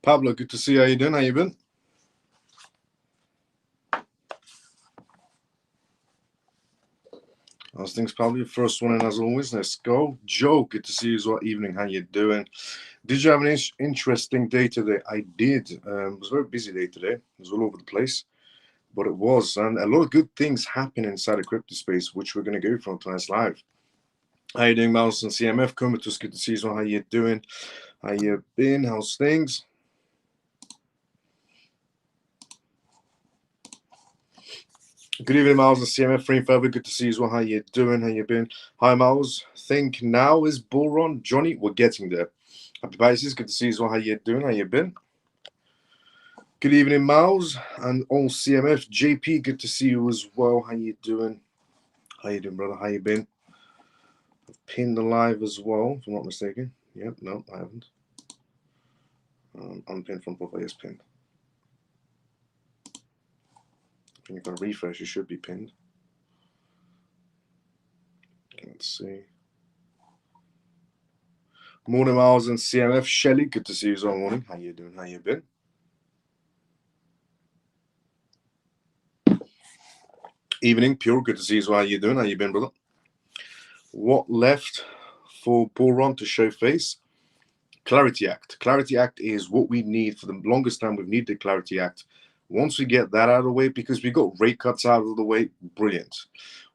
Pablo, good to see you. How you doing? How you been? How's things, Pablo? First one in as always. Let's go. Joe, good to see you as well. Evening, how you doing? Did you have an interesting day today? I did. It was a very busy day today. It was all over the place, but it was. And a lot of good things happen inside the crypto space, which we're going to go from tonight's live. How you doing, Mouse and CMF? Comatose, good to see you as well. How you doing? How you been? How's things? Good evening, Miles and CMF Free Forever. Good to see you as well. How you doing? How you been? Hi, Miles. Think now is bull run. Johnny, we're getting there. Happy Pisces. Good to see you as well. How you doing? How you been? Good evening, Miles and all CMF. JP, good to see you as well. How you doing? How you doing, brother? How you been? I've pinned the live as well, if I'm not mistaken. Yep, no, I haven't. Unpinned from profile, yes, pinned. I think if I refresh, it should be pinned. Let's see. Morning, Miles and CMF. Shelly, good to see you as well. Morning. How you doing? How you been? Evening, Pure. Good to see you as well. How you doing? How you been, brother? What left for bull run to show face? Clarity Act. Clarity Act is what we need for the longest time. We've needed the Clarity Act. Once we get that out of the way, because we got rate cuts out of the way, brilliant.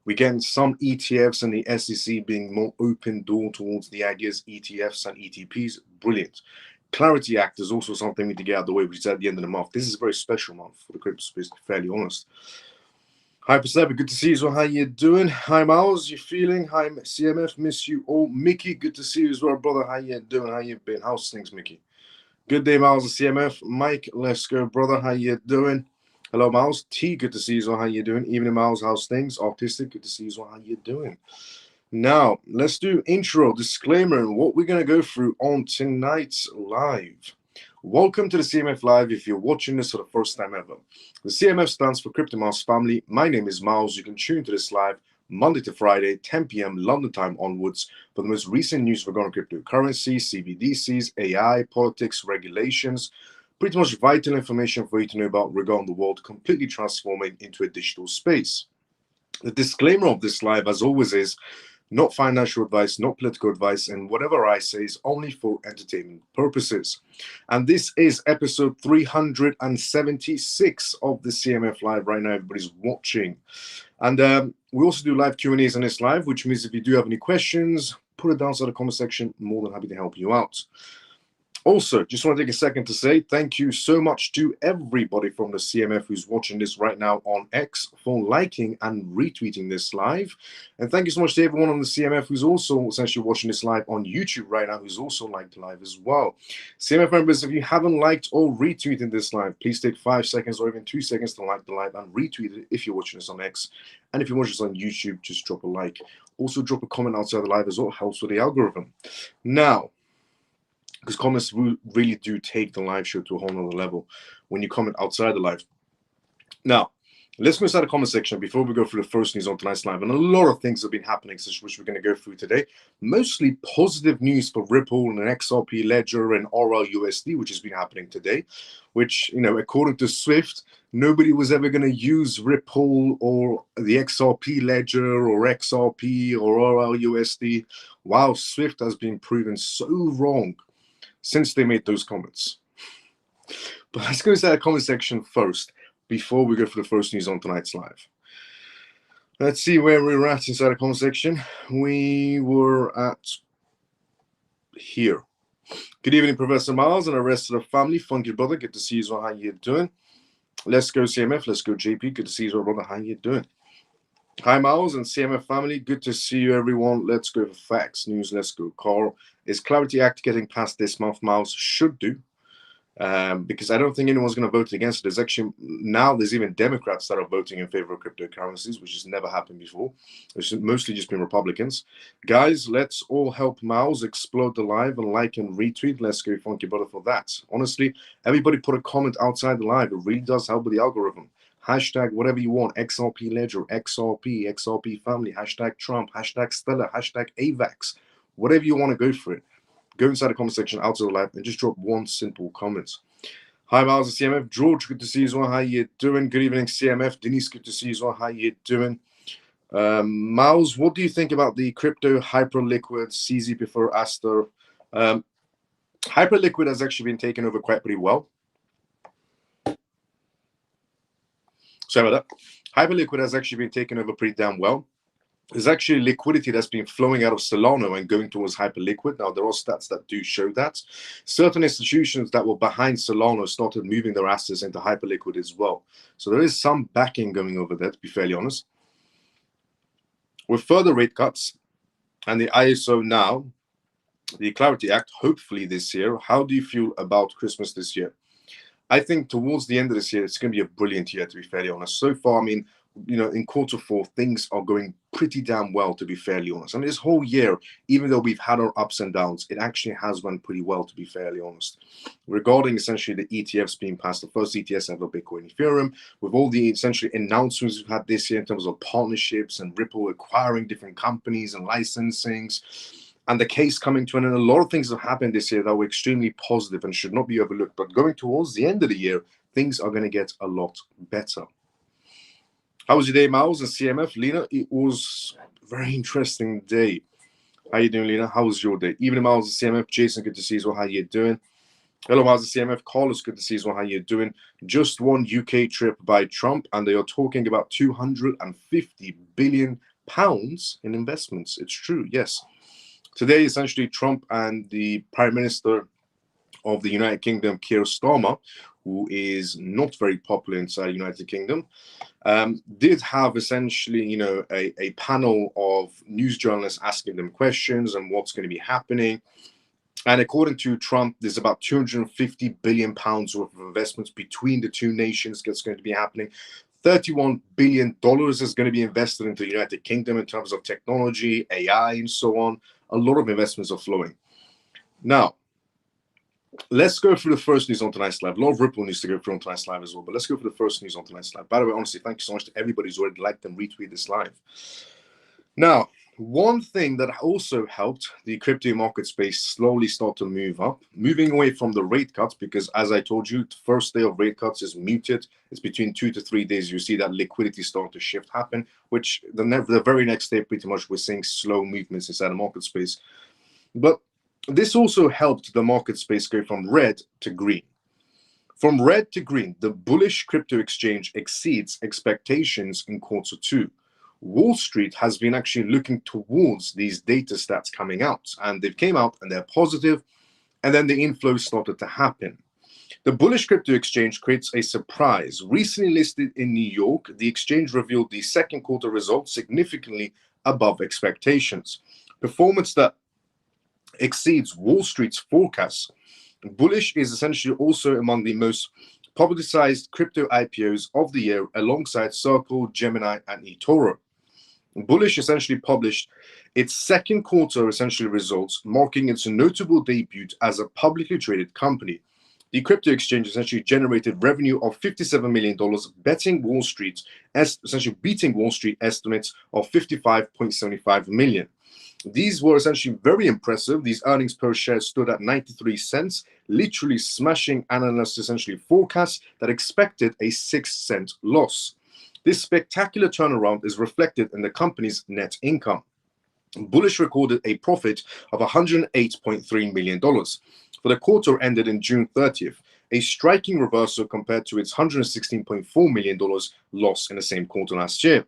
We're getting some ETFs and the SEC being more open door towards the ideas ETFs and ETPs, brilliant. Clarity Act is also something we need to get out of the way, which is at the end of the month. This is a very special month for the crypto space, to be fairly honest. Hi, Persever, good to see you as well. How you doing? Hi, Miles, you feeling? Hi, CMF, miss you all. Mickey, good to see you as well, brother. How you doing? How you been? How's things, Mickey? Good day, Miles and CMF. Mike, let's go, brother. How you doing? Hello, Miles. T, good to see you as well. How you doing? Evening, Miles. How's things? Artistic, good to see you as well. How you doing? Now, let's do intro, disclaimer, and what we're going to go through on tonight's live. Welcome to the CMF Live if you're watching this for the first time ever. The CMF stands for Crypto Miles Family. My name is Miles. You can tune to this live Monday to Friday, 10 p.m. London time onwards for the most recent news regarding cryptocurrency, CBDCs, AI, politics, regulations, pretty much vital information for you to know about regarding the world completely transforming into a digital space. The disclaimer of this live, as always, is not financial advice, not political advice, and whatever I say is only for entertainment purposes. And this is episode 376 of the CMF Live right now. Everybody's watching. And we also do live Q&As on this live, which means if you do have any questions, put it down in the comment section. More than happy to help you out. Also, just want to take a second to say thank you so much to everybody from the CMF who's watching this right now on X for liking and retweeting this live. And thank you so much to everyone on the CMF who's also essentially watching this live on YouTube right now, who's also liked the live as well. CMF members, if you haven't liked or retweeted this live, please take 5 seconds or even 2 seconds to like the live and retweet it if you're watching this on X. And if you're watching this on YouTube, just drop a like. Also drop a comment outside the live as well, helps with the algorithm. Now, because comments really do take the live show to a whole nother level when you comment outside the live. Now, let's go inside the comment section before we go through the first news on tonight's live. And a lot of things have been happening, which we're going to go through today. Mostly positive news for Ripple and XRP Ledger and RLUSD, which has been happening today. Which, you know, according to Swift, nobody was ever going to use Ripple or the XRP Ledger or XRP or RLUSD. Wow, Swift has been proven so wrong since they made those comments. But let's go inside the comment section first before we go for the first news on tonight's live. Let's see where we're at inside the comment section. We were at here. Good evening, Professor Miles and the rest of the family. Funky brother, good to see you as well. How you doing? Let's go CMF. Let's go JP. Good to see you as well, brother. How you doing? Hi, Miles and CMF family. Good to see you, everyone. Let's go for facts news. Let's go. Carl, is Clarity Act getting passed this month? Miles should do, because I don't think anyone's going to vote against it. There's actually now there's even Democrats that are voting in favor of cryptocurrencies, which has never happened before. It's mostly just been Republicans. Guys, let's all help Miles explode the live and like and retweet. Let's go, Funky brother, for that. Honestly, everybody put a comment outside the live. It really does help with the algorithm. Hashtag whatever you want, XRP Ledger, XRP family, hashtag Trump, hashtag Stellar, hashtag AVAX, whatever you want to go for it. Go inside the comment section outside the live and just drop one simple comment. Hi, Miles and CMF. George, good to see you as well. How you doing? Good evening, CMF. Denise, good to see you as well. How you doing? Miles, what do you think about the crypto hyperliquid CZ before Aster? Hyperliquid has actually been taken over quite pretty well. Sorry about that. Hyperliquid has actually been taken over pretty damn well. There's actually liquidity that's been flowing out of Solana and going towards Hyperliquid. Now, there are stats that do show that. Certain institutions that were behind Solana started moving their assets into Hyperliquid as well. So there is some backing going over there, to be fairly honest. With further rate cuts and the ISO now, the Clarity Act, hopefully this year, how do you feel about Christmas this year? I think towards the end of this year, it's going to be a brilliant year, to be fairly honest. So far, I mean, you know, in Q4, things are going pretty damn well, to be fairly honest. I mean, this whole year, even though we've had our ups and downs, it actually has went pretty well, to be fairly honest. Regarding essentially the ETFs being passed, the first ETFs ever, Bitcoin, Ethereum, with all the essentially announcements we've had this year in terms of partnerships and Ripple acquiring different companies and licensings, and the case coming to an end. A lot of things have happened this year that were extremely positive and should not be overlooked. But going towards the end of the year, things are going to get a lot better. How was your day, Miles and CMF? Lena, it was a very interesting day. How you doing, Lena? How was your day? Evening, Miles and CMF. Jason, good to see you as well. How you doing? Hello, Miles and CMF. Carlos, good to see you as well. How you doing? Just one UK trip by Trump, and they are talking about 250 billion pounds in investments. It's true, yes. Today, essentially, Trump and the Prime Minister of the United Kingdom, Keir Starmer, who is not very popular inside the United Kingdom, did have essentially, you know, a panel of news journalists asking them questions and what's going to be happening. And according to Trump, there's about 250 billion pounds worth of investments between the two nations that's going to be happening. $31 billion is going to be invested into the United Kingdom in terms of technology, AI, and so on. A lot of investments are flowing. Now, let's go through the first news on tonight's live. A lot of Ripple news to go through on tonight's live as well, but let's go for the first news on tonight's live. By the way, honestly, thank you so much to everybody who's already liked and retweeted this live. Now, one thing that also helped the crypto market space slowly start to move up, moving away from the rate cuts, because as I told you, the first day of rate cuts is muted. It's between 2 to 3 days. You see that liquidity start to shift happen, which the very next day, pretty much, we're seeing slow movements inside the market space. But this also helped the market space go from red to green. From red to green, the bullish crypto exchange exceeds expectations in Q2. Wall Street has been actually looking towards these data stats coming out, and they've came out and they're positive, and then the inflows started to happen. The bullish crypto exchange creates a surprise. Recently listed in New York, the exchange revealed the second quarter results significantly above expectations. Performance that exceeds Wall Street's forecasts. Bullish is essentially also among the most publicized crypto IPOs of the year, alongside Circle, Gemini, and eToro. Bullish essentially published its second quarter essentially results, marking its notable debut as a publicly traded company. The crypto exchange essentially generated revenue of $57 million, essentially beating Wall Street estimates of $55.75 million. These were essentially very impressive. These earnings per share stood at 93 cents, literally smashing analysts' essentially forecasts that expected a 6-cent loss. This spectacular turnaround is reflected in the company's net income. Bullish recorded a profit of $108.3 million for the quarter ended in June 30th, a striking reversal compared to its $116.4 million loss in the same quarter last year.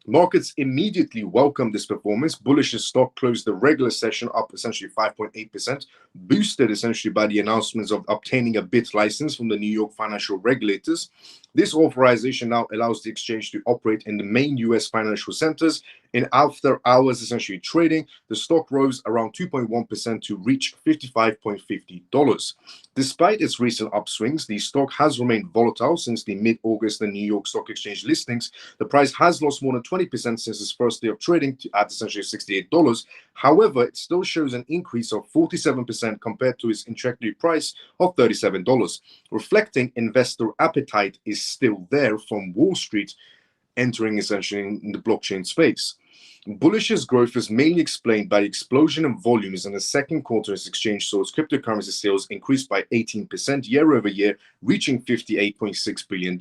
Markets immediately welcomed this performance. Bullish's stock closed the regular session up essentially 5.8%, boosted essentially by the announcements of obtaining a BIT license from the New York financial regulators. This authorization now allows the exchange to operate in the main US financial centers. In after hours essentially trading, the stock rose around 2.1% to reach $55.50. Despite its recent upswings, the stock has remained volatile since the mid-August New York Stock Exchange listings. The price has lost more than 20% since its first day of trading at essentially $68. However, it still shows an increase of 47% compared to its introductory price of $37, reflecting investor appetite is still there from Wall Street entering essentially in the blockchain space. Bullish's growth is mainly explained by the explosion in volumes in the second quarter as exchange saw its cryptocurrency sales increased by 18% year over year, reaching $58.6 billion.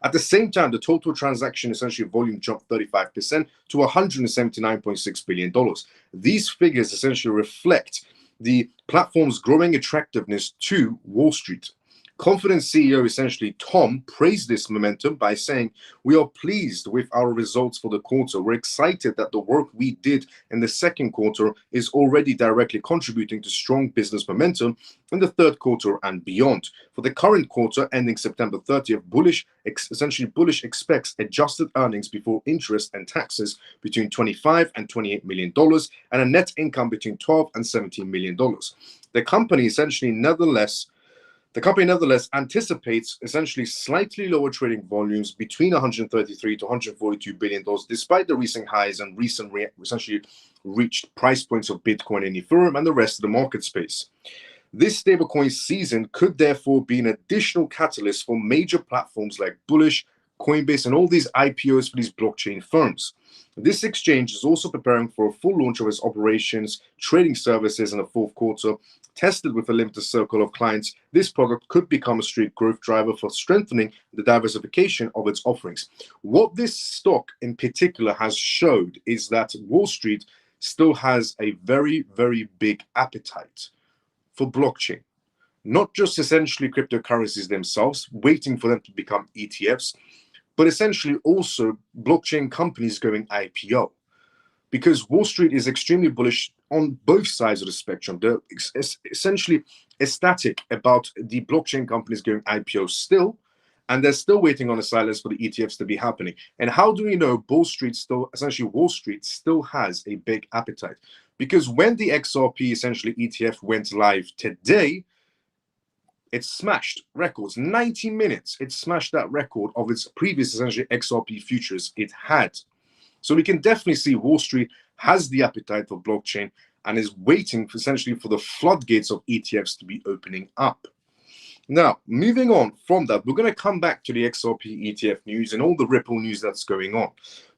At the same time, the total transaction essentially volume jumped 35% to $179.6 billion. These figures essentially reflect the platform's growing attractiveness to Wall Street. Confident CEO essentially Tom praised this momentum by saying, "We are pleased with our results for the quarter. We're excited that the work we did in the second quarter is already directly contributing to strong business momentum in the third quarter and beyond. For the current quarter ending September 30th, Bullish expects adjusted earnings before interest and taxes between $25 and $28 million and a net income between $12 and $17 million. The company nevertheless anticipates essentially slightly lower trading volumes between 133 to 142 billion dollars, despite the recent highs and essentially reached price points of Bitcoin and Ethereum and the rest of the market space. This stablecoin season could therefore be an additional catalyst for major platforms like Bullish, Coinbase, and all these IPOs for these blockchain firms. This exchange is also preparing for a full launch of its operations trading services in the fourth quarter. Tested with a limited circle of clients, this product could become a street growth driver for strengthening the diversification of its offerings. What this stock in particular has showed is that Wall Street still has a very, very big appetite for blockchain. Not just essentially cryptocurrencies themselves, waiting for them to become ETFs, but essentially also blockchain companies going IPO. Because Wall Street is extremely bullish on both sides of the spectrum. They're essentially ecstatic about the blockchain companies going IPO still, and they're still waiting on the sidelines for the ETFs to be happening. And how do we know Wall Street still has a big appetite? Because when the XRP essentially ETF went live today, it smashed records. 90 minutes, it smashed that record of its previous essentially XRP futures it had. So we can definitely see Wall Street has the appetite for blockchain and is waiting essentially for the floodgates of ETFs to be opening up. Now, moving on from that, we're going to come back to the XRP ETF news and all the Ripple news that's going on.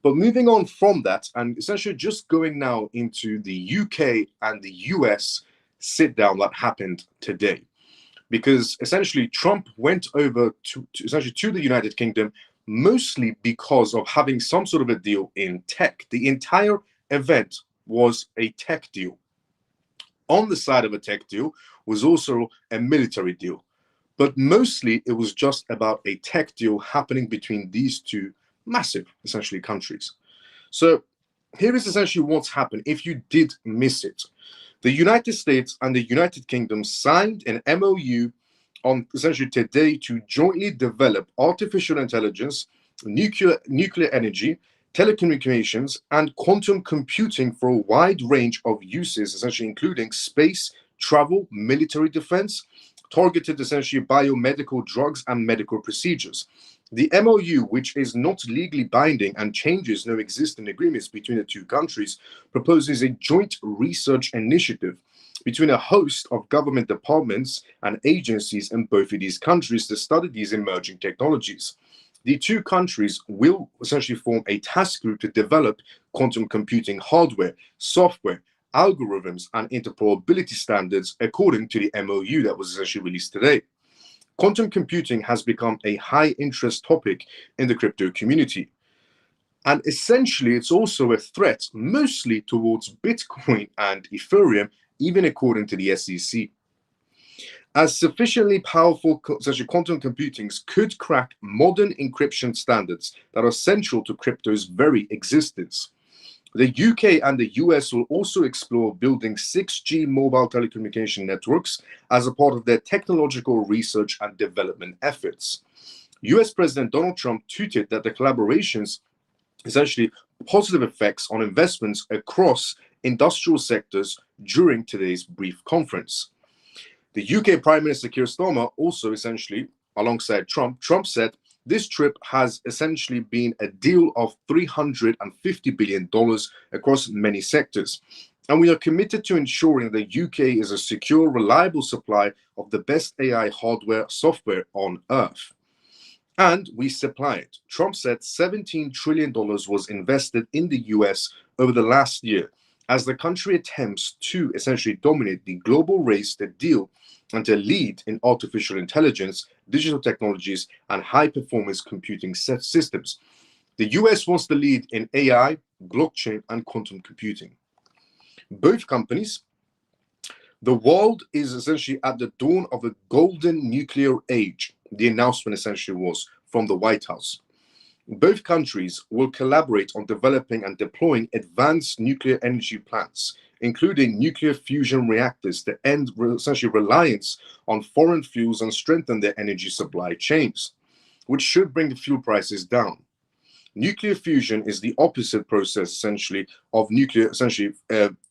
But moving on from that and essentially just going now into the UK and the US sit down that happened today. Because essentially Trump went over to the United Kingdom mostly because of having some sort of a deal in tech. The entire event was a tech deal. On the side of a tech deal was also a military deal. But mostly it was just about a tech deal happening between these two massive, essentially, countries. So here is essentially what's happened if you did miss it. The United States and the United Kingdom signed an MOU on essentially today to jointly develop artificial intelligence, nuclear energy, telecommunications, and quantum computing for a wide range of uses, essentially including space, travel, military defense, targeted essentially biomedical drugs and medical procedures. The MOU, which is not legally binding and changes no existing agreements between the two countries, proposes a joint research initiative between a host of government departments and agencies in both of these countries to study these emerging technologies. The two countries will essentially form a task group to develop quantum computing hardware, software, algorithms, and interoperability standards according to the MOU that was essentially released today. Quantum computing has become a high interest topic in the crypto community. And essentially, it's also a threat mostly towards Bitcoin and Ethereum, even according to the SEC. As sufficiently powerful such as quantum computing could crack modern encryption standards that are central to crypto's very existence. The UK and the US will also explore building 6G mobile telecommunication networks as a part of their technological research and development efforts. US President Donald Trump tweeted that the collaborations essentially positive effects on investments across industrial sectors during today's brief conference. The UK Prime Minister Keir Starmer also essentially, alongside Trump said, this trip has essentially been a deal of $350 billion across many sectors. And we are committed to ensuring the UK is a secure, reliable supply of the best AI hardware, software on Earth. and we supply it. Trump said $17 trillion was invested in the US over the last year as the country attempts to essentially dominate the global race to deal and to lead in artificial intelligence, digital technologies, and high performance computing systems. The US wants to lead in AI, blockchain, and quantum computing. Both companies, the world is essentially at the dawn of a golden nuclear age, the announcement essentially was from the White House. Both countries will collaborate on developing and deploying advanced nuclear energy plants, including nuclear fusion reactors, to end essentially reliance on foreign fuels and strengthen their energy supply chains, which should bring the fuel prices down. Nuclear fusion is the opposite process, essentially, of nuclear, essentially,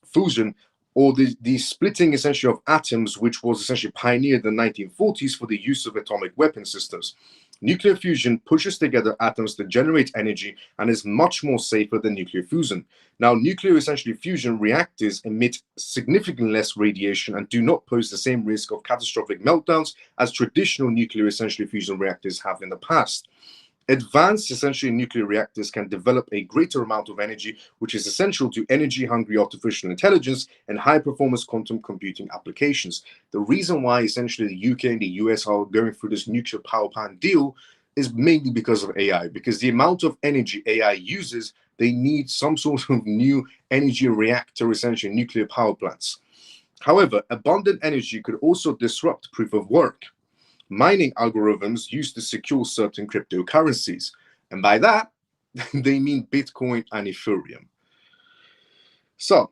fusion, or the splitting, essentially, of atoms, which was essentially pioneered in the 1940s for the use of atomic weapon systems. Nuclear fusion pushes together atoms to generate energy and is much more safer than nuclear fusion. Now, nuclear essentially fusion reactors emit significantly less radiation and do not pose the same risk of catastrophic meltdowns as traditional nuclear essentially fusion reactors have in the past. Advanced essentially nuclear reactors can develop a greater amount of energy, which is essential to energy-hungry artificial intelligence and high-performance quantum computing applications. The reason why essentially the UK and the US are going through this nuclear power plant deal is mainly because of AI, because the amount of energy AI uses, they need some sort of new energy reactor, essentially nuclear power plants. However, abundant energy could also disrupt proof of work. Mining algorithms used to secure certain cryptocurrencies. And by that, they mean Bitcoin and Ethereum. So,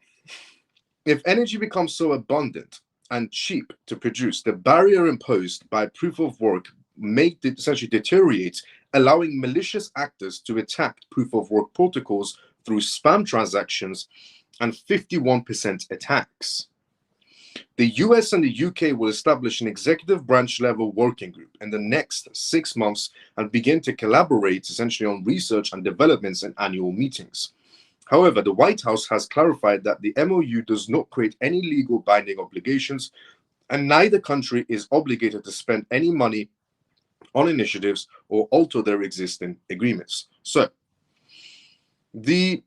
if energy becomes so abundant and cheap to produce, the barrier imposed by proof of work may essentially deteriorate, allowing malicious actors to attack proof of work protocols through spam transactions and 51% attacks. The US and the UK will establish an executive branch level working group in the next 6 months and begin to collaborate essentially on research and developments in annual meetings. However, the White House has clarified that the MOU does not create any legal binding obligations, and neither country is obligated to spend any money on initiatives or alter their existing agreements. So, the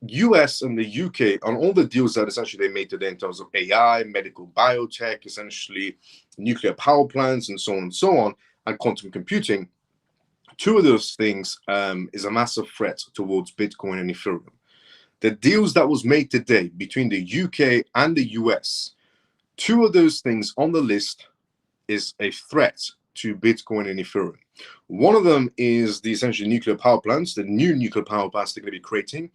US and the UK on all the deals that essentially they made today in terms of AI, medical biotech, essentially nuclear power plants, and so on, and quantum computing, two of those things is a massive threat towards Bitcoin and Ethereum. The deals that was made today between the UK and the US, two of those things on the list is a threat to Bitcoin and Ethereum. One of them is the essentially nuclear power plants, the new nuclear power plants they're going to be creating,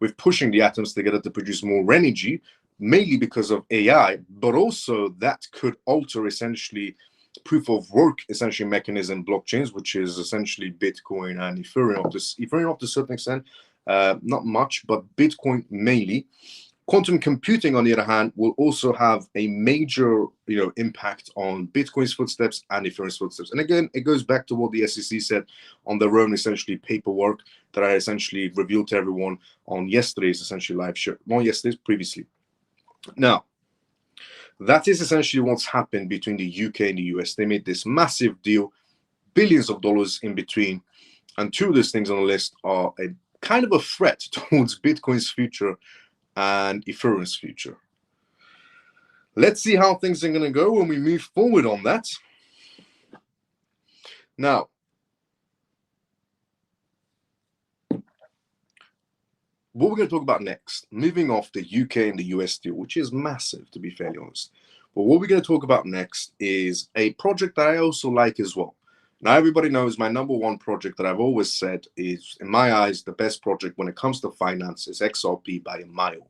with pushing the atoms together to produce more energy, mainly because of AI, but also that could alter essentially proof of work, essentially mechanism blockchains, which is essentially Bitcoin and Ethereum up to a certain extent, not much, but Bitcoin mainly. Quantum computing, on the other hand, will also have a major, impact on Bitcoin's footsteps and Ethereum's footsteps. And again, it goes back to what the SEC said on their own essentially paperwork that I essentially revealed to everyone on yesterday's essentially live show, not yesterday's, previously. Now, that is essentially what's happened between the UK and the US. They made this massive deal, billions of dollars in between, and two of those things on the list are a kind of a threat towards Bitcoin's future and Ethereum's future. Let's see how things are going to go when we move forward on that. Now, what we're going to talk about next, moving off the UK and the US deal, which is massive, to be fairly honest. But what we're going to talk about next is a project that I also like as well. Now, everybody knows my number one project that I've always said is, in my eyes, the best project when it comes to finance is XRP by a mile.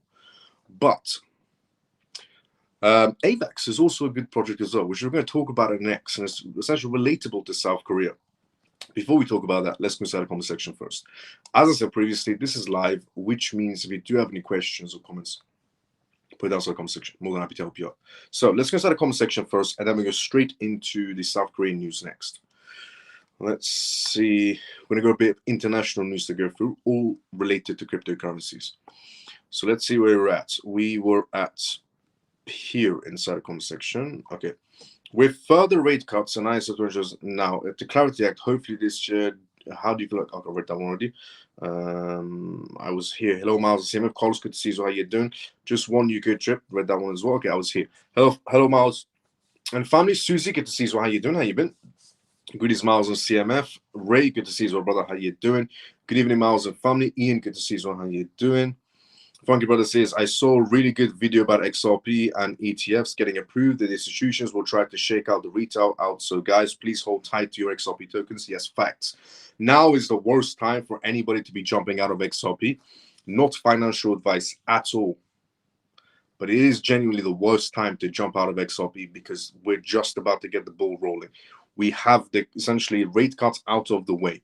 But AVAX is also a good project as well, which we're going to talk about next, and it's essentially relatable to South Korea. Before we talk about that, let's go inside the comment section first. As I said previously, this is live, which means if you do have any questions or comments, put it down in the comment section. More than happy to help you out. So let's go inside the comment section first, and then we go straight into the South Korean news next. Let's see. We're going to go a bit of international news to go through, all related to cryptocurrencies. So let's see where we're at. We were at here inside the comment section. Okay. With further rate cuts and ISO thresholds now, at the Clarity Act, hopefully this should. How do you feel like? I read that one already. I was here. Hello, Miles and CMF. Carlos, good to see you. So how you doing? Just one UK trip. Read that one as well. Okay, I was here. Hello, Miles and family. Susie, good to see you. So how you doing? How you been? Goodies, Miles and CMF. Ray, good to see you, brother. How you doing? Good evening, Miles and family. Ian, good to see you. How you doing? Funky Brother says, I saw a really good video about XRP and ETFs getting approved. The institutions will try to shake out the retail out. So, guys, please hold tight to your XRP tokens. Yes, facts. Now is the worst time for anybody to be jumping out of XRP. Not financial advice at all. But it is genuinely the worst time to jump out of XRP because we're just about to get the ball rolling. We have the essentially rate cuts out of the way.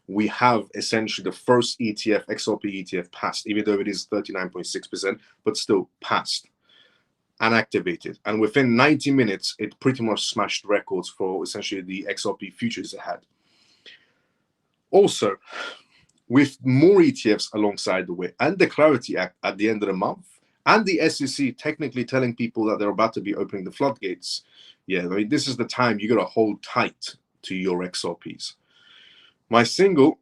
We have essentially the first ETF, XRP ETF, passed, even though it is 39.6%, but still passed and activated. And within 90 minutes, it pretty much smashed records for essentially the XRP futures it had. Also, with more ETFs alongside the way, and the Clarity Act at the end of the month, and the SEC technically telling people that they're about to be opening the floodgates, yeah, I mean, this is the time you got to hold tight to your XRPs. My signal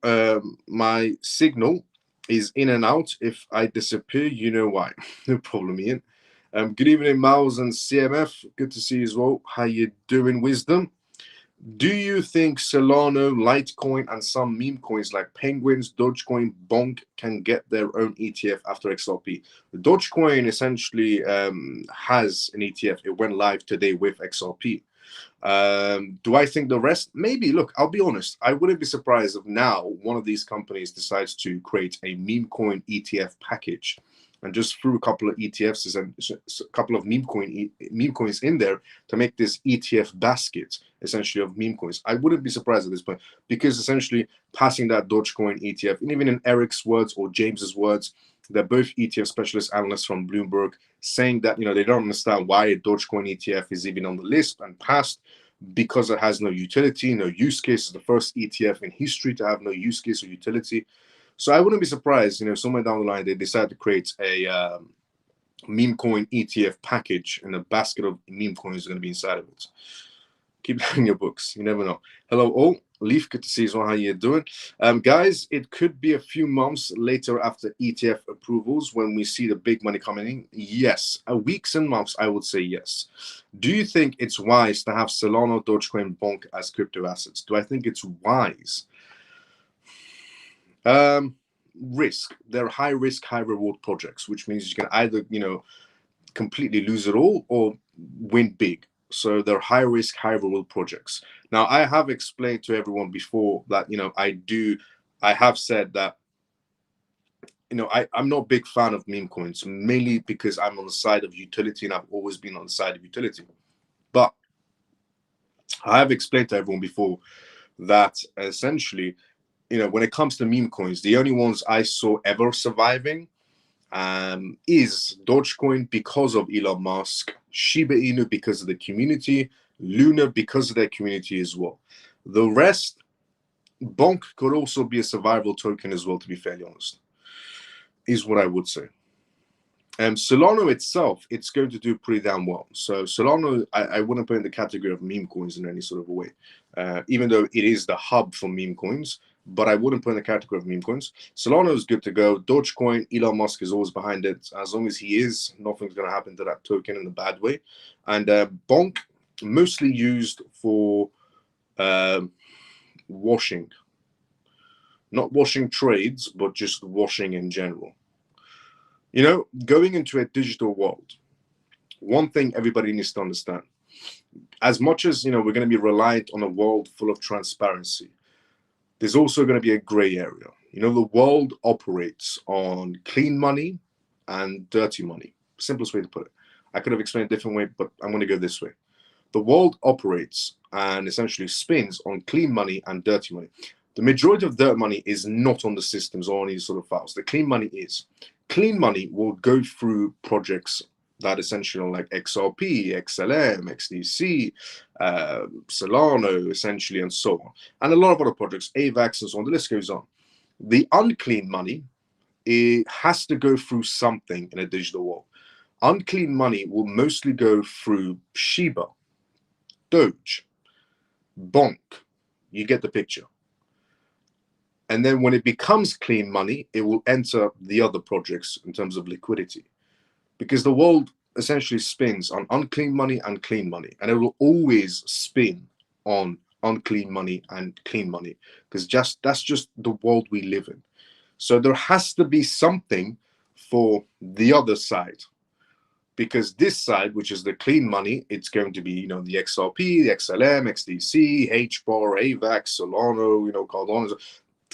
is in and out. If I disappear, you know why. No problem, Ian. Good evening, Miles and CMF. Good to see you as well. How you doing, Wisdom? Do you think Solana, Litecoin, and some meme coins like Penguins, Dogecoin, Bonk can get their own ETF after XRP? Dogecoin essentially has an ETF. It went live today with XRP. Do I think the rest? Maybe. Look, I'll be honest. I wouldn't be surprised if now one of these companies decides to create a meme coin ETF package and just threw a couple of ETFs and a couple of meme coins in there to make this ETF basket essentially of meme coins. I wouldn't be surprised at this point because essentially passing that Dogecoin ETF, and even in Eric's words or James's words, they're both ETF specialist analysts from Bloomberg saying that, they don't understand why a Dogecoin ETF is even on the list and passed because it has no utility, no use case. It's the first ETF in history to have no use case or utility. So I wouldn't be surprised, somewhere down the line, they decide to create a meme coin ETF package and a basket of meme coins is going to be inside of it. Keep reading your books. You never know. Hello, all. Leaf, good to see you. How you doing? Guys, it could be a few months later after ETF approvals when we see the big money coming in. Yes. Weeks and months, I would say yes. Do you think it's wise to have Solana, Dogecoin, Bonk as crypto assets? Do I think it's wise? Risk. They're high risk, high reward projects, which means you can either, completely lose it all or win big. So they're high risk, high reward projects. Now, I have explained to everyone before that, I have said that, I'm not a big fan of meme coins, mainly because I'm on the side of utility and I've always been on the side of utility. But I have explained to everyone before that essentially, when it comes to meme coins, the only ones I saw ever surviving is Dogecoin because of Elon Musk, Shiba Inu because of the community, Luna because of their community as well. The rest, Bonk could also be a survival token as well, to be fairly honest, is what I would say. Solana itself, it's going to do pretty damn well. So Solana, I wouldn't put in the category of meme coins in any sort of a way, even though it is the hub for meme coins. But I wouldn't put in the category of meme coins. Solana is good to go. Dogecoin, Elon Musk is always behind it. As long as he is, nothing's going to happen to that token in a bad way. And Bonk, mostly used for washing. Not washing trades, but just washing in general. Going into a digital world, one thing everybody needs to understand, as much as, we're going to be reliant on a world full of transparency, there's also going to be a gray area. The world operates on clean money and dirty money. Simplest way to put it. I could have explained a different way, but I'm going to go this way. The world operates and essentially spins on clean money and dirty money. The majority of dirt money is not on the systems or on these sort of files. The clean money is. Clean money will go through projects that essentially are like XRP, XLM, XDC, Solana, essentially, and so on. And a lot of other projects, AVAX and so on, the list goes on. The unclean money, it has to go through something in a digital world. Unclean money will mostly go through Shiba, Doge, Bonk. You get the picture. And then when it becomes clean money, it will enter the other projects in terms of liquidity, because the world essentially spins on unclean money and clean money, and it will always spin on unclean money and clean money, because that's just the world we live in. So there has to be something for the other side, because this side, which is the clean money, it's going to be, the XRP, the XLM, XDC, HBAR, AVAX, Solana, Cardano.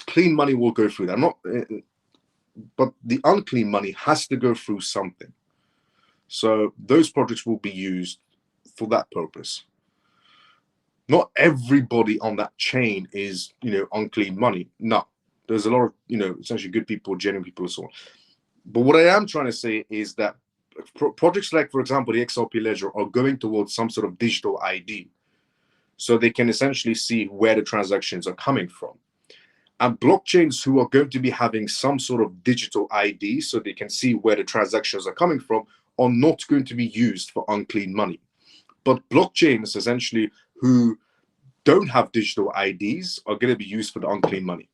Clean money will go through that. But the unclean money has to go through something. So those projects will be used for that purpose. Not everybody on that chain is, unclean money. No, there's a lot of, essentially good people, genuine people, and so on. But what I am trying to say is that projects like, for example, the XRP ledger are going towards some sort of digital ID, so they can essentially see where the transactions are coming from. And blockchains who are going to be having some sort of digital ID, so they can see where the transactions are coming from, are not going to be used for unclean money. But blockchains essentially who don't have digital IDs are going to be used for the unclean money.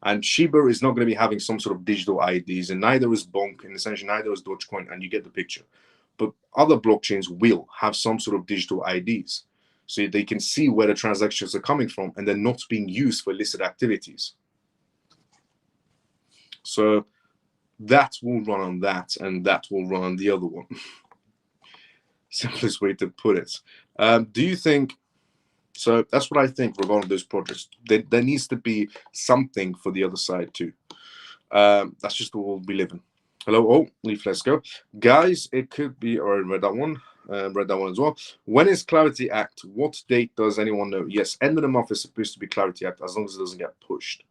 And Shiba is not going to be having some sort of digital IDs, and neither is Bonk, and essentially neither is Dogecoin, and you get the picture. But other blockchains will have some sort of digital IDs, so they can see where the transactions are coming from, and they're not being used for illicit activities. So that will run on that, and that will run on the other one. Simplest way to put it. Do you think? So that's what I think regarding those projects. There needs to be something for the other side too. That's just the world we live in. Hello, oh, leave, let's go. Guys, it could be, or I read that one as well. When is Clarity Act? What date does anyone know? Yes, end of the month is supposed to be Clarity Act, as long as it doesn't get pushed.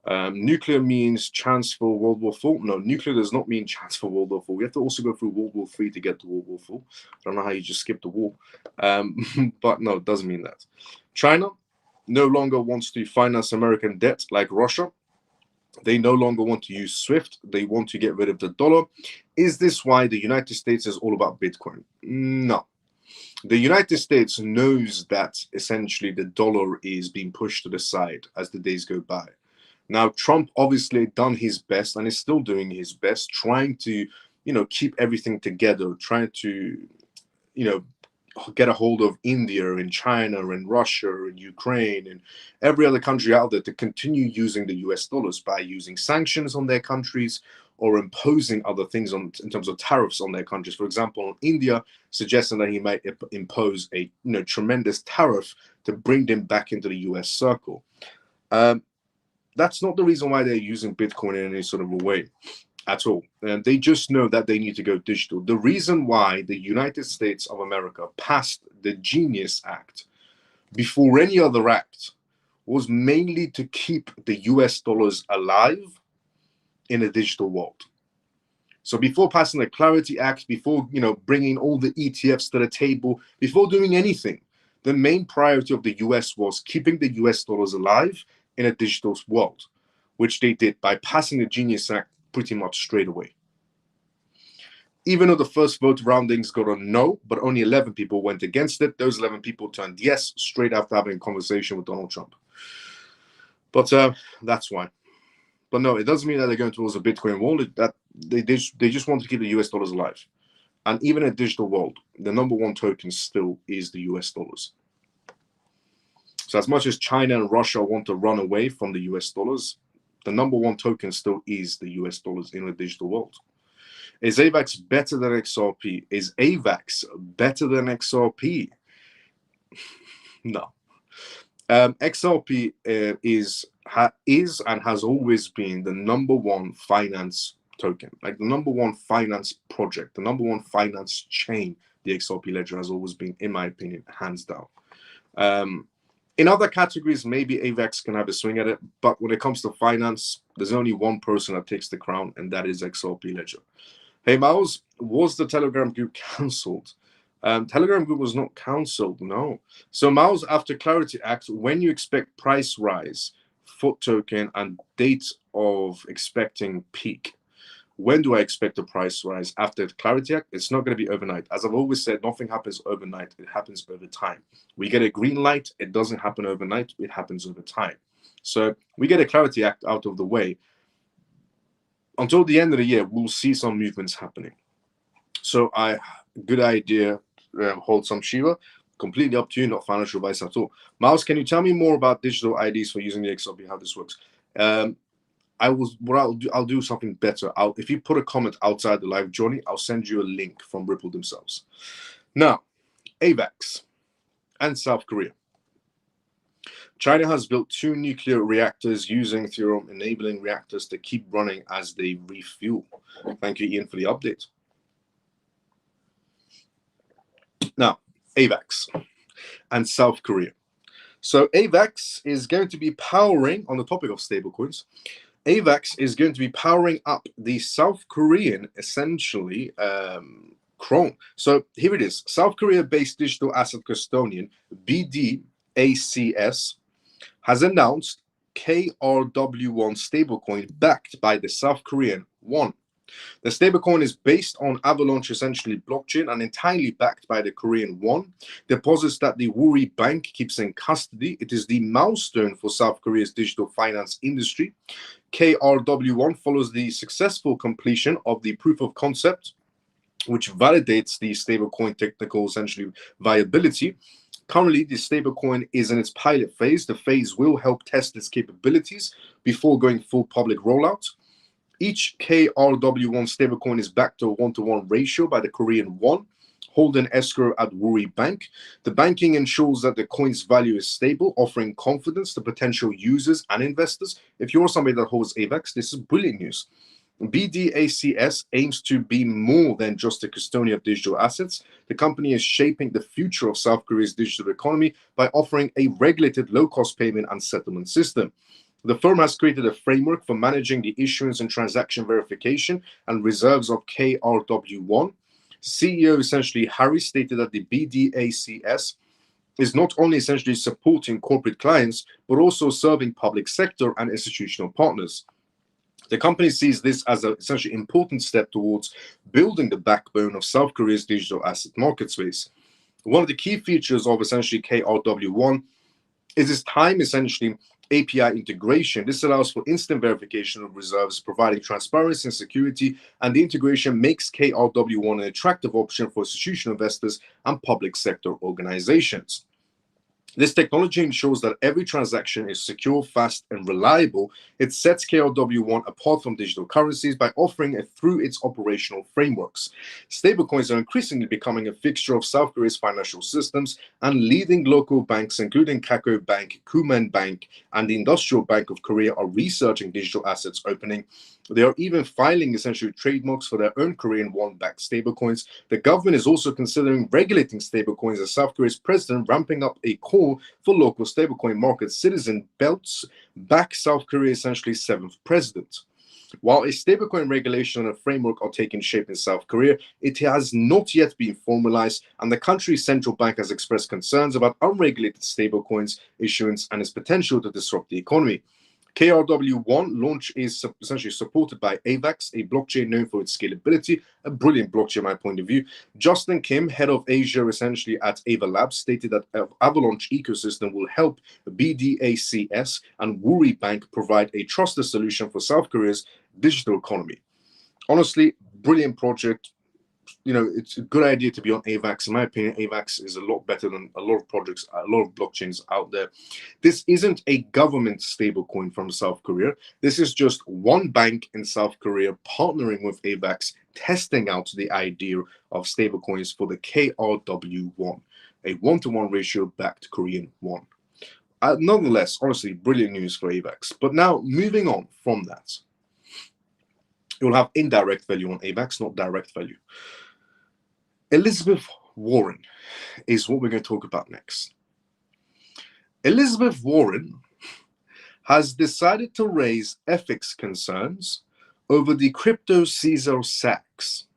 Nuclear means chance for World War IV. No, nuclear does not mean chance for World War IV. We have to also go through World War III to get to World War IV. I don't know how you just skip the war. But no, it doesn't mean that. China no longer wants to finance American debt like Russia. They no longer want to use SWIFT. They want to get rid of the dollar. Is this why the United States is all about Bitcoin? No. The United States knows that essentially the dollar is being pushed to the side as the days go by. Now, Trump obviously done his best and is still doing his best, trying to, keep everything together, trying to, get a hold of India and China and Russia and Ukraine and every other country out there to continue using the US dollars by using sanctions on their countries or imposing other things in terms of tariffs on their countries. For example, India suggesting that he might impose a tremendous tariff to bring them back into the US circle. That's not the reason why they're using Bitcoin in any sort of a way at all. And they just know that they need to go digital. The reason why the United States of America passed the Genius Act before any other act was mainly to keep the US dollars alive in a digital world. So before passing the Clarity Act, before bringing all the ETFs to the table, before doing anything, the main priority of the US was keeping the US dollars alive in a digital world, which they did by passing the Genius Act pretty much straight away. Even though the first vote roundings got a no, but only 11 people went against it, those 11 people turned yes straight after having a conversation with Donald Trump. But that's why. But no, it doesn't mean that they're going towards a Bitcoin world. That they just want to keep the US dollars alive. And even in a digital world, the number one token still is the US dollars. So as much as China and Russia want to run away from the US dollars, the number one token still is the US dollars in a digital world. Is AVAX better than XRP? Is AVAX better than XRP? No. XRP is and has always been the number one finance token, like the number one finance project, the number one finance chain. The XRP ledger has always been, in my opinion, hands down. In other categories, maybe AVAX can have a swing at it, but when it comes to finance, there's only one person that takes the crown, and that is XRP ledger. Hey, Miles, was the Telegram group cancelled? Telegram group was not cancelled, no. So, Miles, after Clarity Act, when you expect price rise, foot token, and date of expecting peak? When do I expect a price rise after the Clarity Act? It's not going to be overnight. As I've always said, nothing happens overnight. It happens over time. We get a green light. It doesn't happen overnight. It happens over time. So we get a Clarity Act out of the way. Until the end of the year, we'll see some movements happening. So good idea, hold some Shiba. Completely up to you, not financial advice at all. Miles, can you tell me more about digital IDs for using the XRP, how this works? I'll do something better. If you put a comment outside the live, Johnny, I'll send you a link from Ripple themselves. Now, AVAX and South Korea. China has built 2 nuclear reactors using Ethereum, enabling reactors to keep running as they refuel. Thank you, Ian, for the update. Now, AVAX and South Korea. So AVAX is going to be powering, on the topic of stablecoins, AVAX is going to be powering up the South Korean, essentially, Chrome. So here it is. South Korea-based digital asset custodian, BDACS, has announced KRW1 stablecoin backed by the South Korean won. The stablecoin is based on Avalanche, essentially blockchain, and entirely backed by the Korean won. Deposits that the Woori Bank keeps in custody. It is the milestone for South Korea's digital finance industry. KRW1 follows the successful completion of the proof of concept, which validates the stablecoin technical, essentially, viability. Currently, the stablecoin is in its pilot phase. The phase will help test its capabilities before going full public rollout. Each KRW1 stablecoin is backed to a 1-to-1 ratio by the Korean won, holding escrow at Woori Bank. The banking ensures that the coin's value is stable, offering confidence to potential users and investors. If you're somebody that holds AVAX, this is brilliant news. BDACS aims to be more than just a custodian of digital assets. The company is shaping the future of South Korea's digital economy by offering a regulated low-cost payment and settlement system. The firm has created a framework for managing the issuance and transaction verification and reserves of KRW1. CEO essentially Harry stated that the BDACS is not only essentially supporting corporate clients, but also serving public sector and institutional partners. The company sees this as an essentially important step towards building the backbone of South Korea's digital asset market space. One of the key features of essentially KRW1 is its time essentially API integration. This allows for instant verification of reserves, providing transparency and security, and the integration makes KRW1 an attractive option for institutional investors and public sector organizations. This technology ensures that every transaction is secure, fast, and reliable. It sets KRW1 apart from digital currencies by offering it through its operational frameworks. Stablecoins are increasingly becoming a fixture of South Korea's financial systems, and leading local banks, including Kakao Bank, Kumen Bank, and the Industrial Bank of Korea, are researching digital assets opening. They are even filing essentially trademarks for their own Korean won-backed stablecoins. The government is also considering regulating stablecoins, as South Korea's president ramping up a call for local stablecoin markets. Citizen Belts back South Korea's essentially 7th president. While a stablecoin regulation and a framework are taking shape in South Korea, it has not yet been formalized, and the country's central bank has expressed concerns about unregulated stablecoins issuance and its potential to disrupt the economy. KRW1 launch is essentially supported by AVAX, a blockchain known for its scalability, a brilliant blockchain, my point of view. Justin Kim, head of Asia, essentially at Ava Labs, stated that Avalanche ecosystem will help BDACS and Woori Bank provide a trusted solution for South Korea's digital economy. Honestly, brilliant project. You know, it's a good idea to be on AVAX. In my opinion, AVAX is a lot better than a lot of projects, a lot of blockchains out there. This isn't a government stablecoin from South Korea. This is just one bank in South Korea partnering with AVAX, testing out the idea of stablecoins for the KRW1, a 1-to-1 ratio backed Korean won. Nonetheless, honestly, brilliant news for AVAX. But now, moving on from that, it will have indirect value on AVAX, not direct value. Elizabeth Warren is what we're going to talk about next. Elizabeth Warren has decided to raise ethics concerns over the crypto Caesar sacks.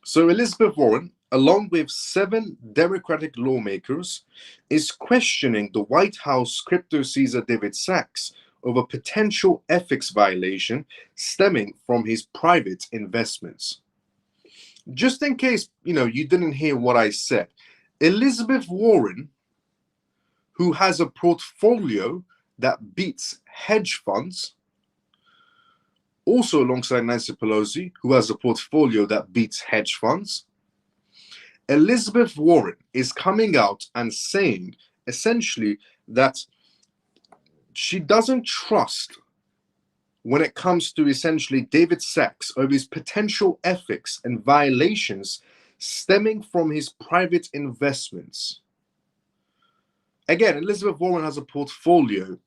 So Elizabeth Warren, along with 7 Democratic lawmakers, is questioning the White House crypto Caesar David Sacks over potential ethics violation stemming from his private investments. Just in case, you didn't hear what I said, Elizabeth Warren, who has a portfolio that beats hedge funds, also alongside Nancy Pelosi, who has a portfolio that beats hedge funds, Elizabeth Warren is coming out and saying essentially that she doesn't trust when it comes to essentially David Sachs over his potential ethics and violations stemming from his private investments. Again, Elizabeth Warren has a portfolio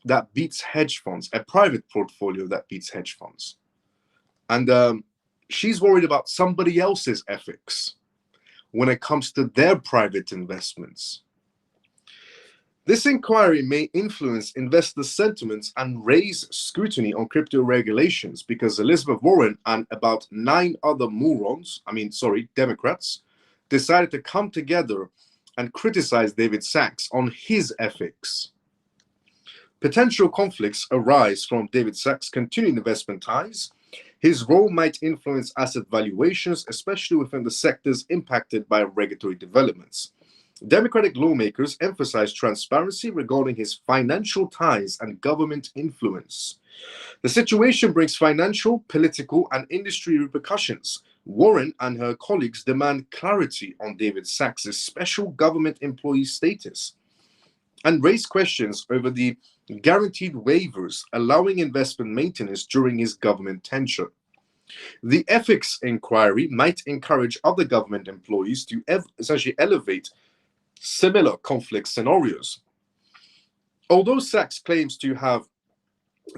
that beats hedge funds, a private portfolio that beats hedge funds. And she's worried about somebody else's ethics when it comes to their private investments. This inquiry may influence investor sentiments and raise scrutiny on crypto regulations because Elizabeth Warren and about 9 other Democrats, decided to come together and criticize David Sachs on his ethics. Potential conflicts arise from David Sachs' continuing investment ties. His role might influence asset valuations, especially within the sectors impacted by regulatory developments. Democratic lawmakers emphasize transparency regarding his financial ties and government influence. The situation brings financial, political, and industry repercussions. Warren and her colleagues demand clarity on David Sachs' special government employee status and raise questions over the guaranteed waivers allowing investment maintenance during his government tenure. The ethics inquiry might encourage other government employees to essentially elevate similar conflict scenarios. Although Sachs claims to have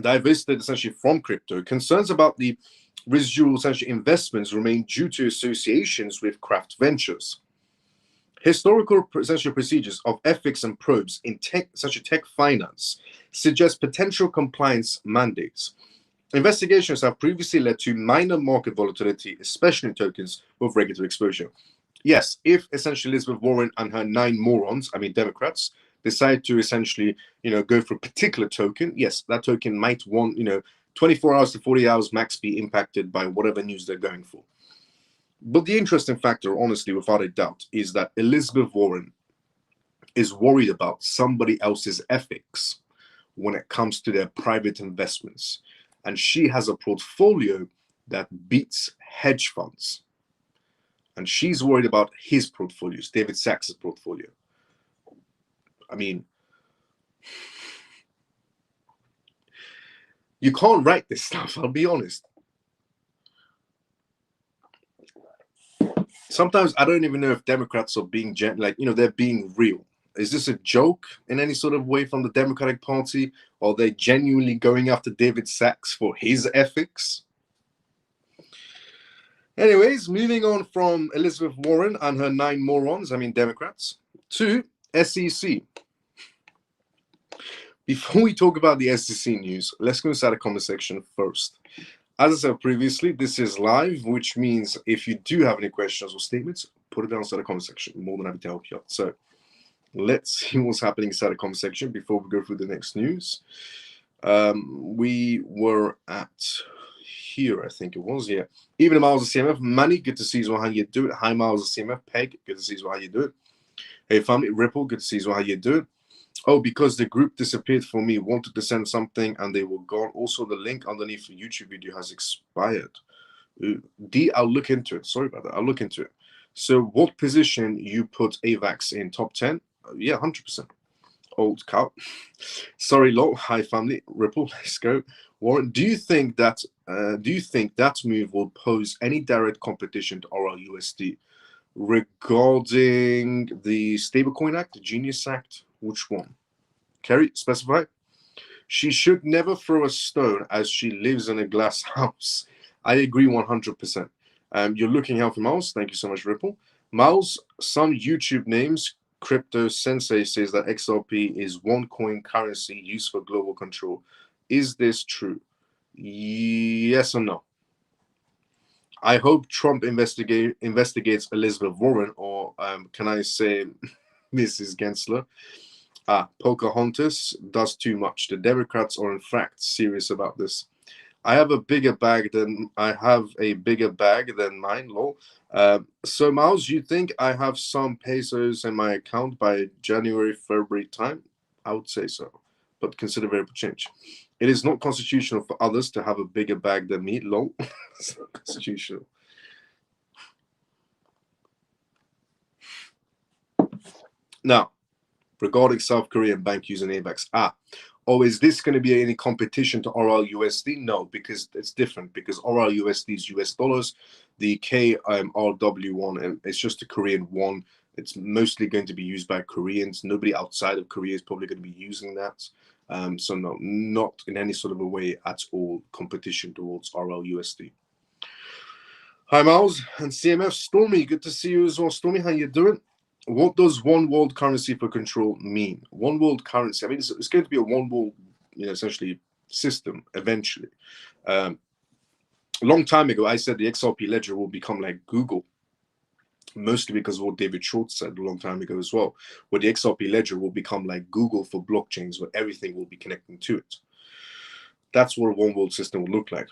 divested essentially from crypto, concerns about the residual essentially investments remain due to associations with craft ventures. Historical essential procedures of ethics and probes in such as tech finance suggest potential compliance mandates. Investigations have previously led to minor market volatility, especially in tokens with regulatory exposure. Yes, if essentially Elizabeth Warren and her 9 Democrats, decide to essentially, go for a particular token, yes, that token might want, 24 hours to 40 hours max be impacted by whatever news they're going for. But the interesting factor, honestly, without a doubt, is that Elizabeth Warren is worried about somebody else's ethics when it comes to their private investments. And she has a portfolio that beats hedge funds. And she's worried about his portfolios, David Sachs' portfolio. I mean, you can't write this stuff, I'll be honest. Sometimes I don't even know if Democrats are being, they're being real. Is this a joke in any sort of way from the Democratic Party? Or are they genuinely going after David Sachs for his ethics? Anyways, moving on from Elizabeth Warren and her 9 Democrats, to SEC. Before we talk about the SEC news, let's go inside the comment section first. As I said previously, this is live, which means if you do have any questions or statements, put it down inside the comment section. I'm more than happy to help you out. So let's see what's happening inside the comment section before we go through the next news. We were at here, I think it was, yeah. Even Miles of CMF, Manny, good to see you. How you do it? Hi, Miles of CMF. Peg, good to see you. How you do it? Hey, family. Ripple, good to see you. How you do it? Oh, because the group disappeared for me, wanted to send something and they were gone. Also, the link underneath the YouTube video has expired. D, I'll look into it. Sorry about that. I'll look into it. So what position you put AVAX in? Top 10? Yeah, 100%. Old cow. Sorry, Lo. Hi, family. Ripple, let's go. Warren, do you think that move will pose any direct competition to RLUSD regarding the Stablecoin Act, the Genius Act? Which one? Kerry, specify. She should never throw a stone as she lives in a glass house. I agree 100%. You're looking healthy, Miles. Thank you so much, Ripple. Miles, some YouTube names, Crypto Sensei says that XRP is one coin currency used for global control. Is this true? Yes or no? I hope Trump investigates Elizabeth Warren, or can I say Mrs. Gensler? Pocahontas does too much. The Democrats are in fact serious about this. I have a bigger bag than mine, lol. So Miles, you think I have some pesos in my account by January, February time? I would say so, but consider variable change. It is not constitutional for others to have a bigger bag than me, lol. It's not constitutional. Now, regarding South Korean bank using AVAX, is this going to be any competition to RLUSD? No, because it's different. Because RLUSD is US dollars, the KRW one, it's just a Korean won. It's mostly going to be used by Koreans. Nobody outside of Korea is probably going to be using that. So no, not in any sort of a way at all competition towards RLUSD. Hi, Miles and CMF. Stormy, good to see you as well. Stormy, how you doing? What does one world currency for control mean? One world currency. I mean, it's going to be a one world, essentially system eventually. A long time ago, I said the XRP ledger will become like Google, mostly because of what David Schwartz said a long time ago as well, where the XRP ledger will become like Google for blockchains, where everything will be connecting to it. That's what a one world system will look like.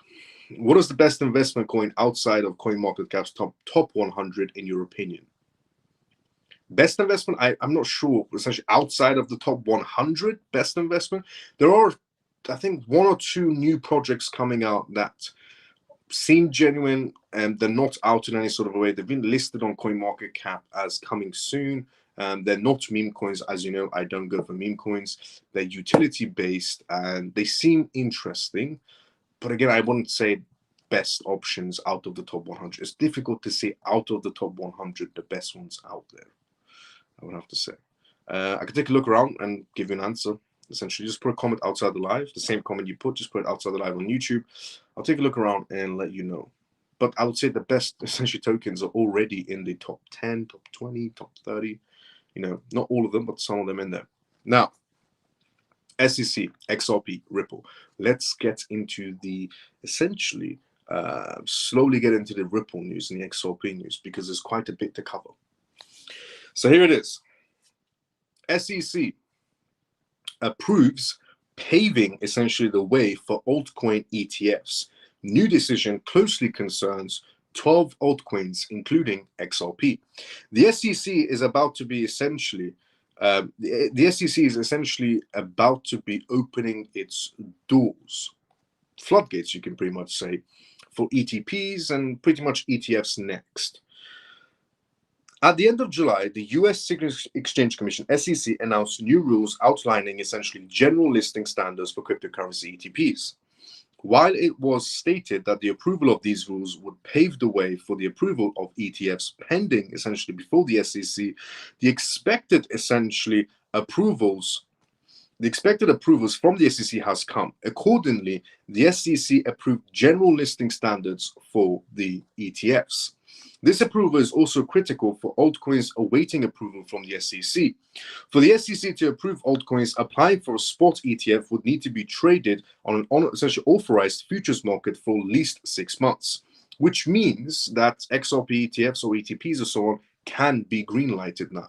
What is the best investment coin outside of CoinMarketCap's top 100 in your opinion? Best investment, I'm not sure, essentially outside of the top 100 best investment. There are, I think, one or two new projects coming out that seem genuine and they're not out in any sort of a way. They've been listed on CoinMarketCap as coming soon. They're not meme coins. As you know, I don't go for meme coins. They're utility based and they seem interesting. But again, I wouldn't say best options out of the top 100. It's difficult to say out of the top 100 the best ones out there, I would have to say. I could take a look around and give you an answer. Essentially, just put a comment outside the live. The same comment you put, just put it outside the live on YouTube. I'll take a look around and let you know. But I would say the best essentially tokens are already in the top 10, top 20, top 30. Not all of them, but some of them in there. Now, SEC, XRP, Ripple. Let's get into the essentially slowly get into the Ripple news and the XRP news because there's quite a bit to cover. So here it is. SEC approves paving essentially the way for altcoin ETFs. New decision closely concerns 12 altcoins, including XRP. The SEC is about to be essentially, the SEC is essentially about to be opening its doors, floodgates, you can pretty much say, for ETPs and pretty much ETFs next. At the end of July, the US Securities Exchange Commission, SEC, announced new rules outlining essentially general listing standards for cryptocurrency ETPs. While it was stated that the approval of these rules would pave the way for the approval of ETFs pending essentially before the SEC, the expected approvals from the SEC has come. Accordingly, the SEC approved general listing standards for the ETFs. This approval is also critical for altcoins awaiting approval from the SEC. For the SEC to approve altcoins, applying for a spot ETF would need to be traded on an essentially authorized futures market for at least 6 months, which means that XRP ETFs or ETPs or so on can be green-lighted now.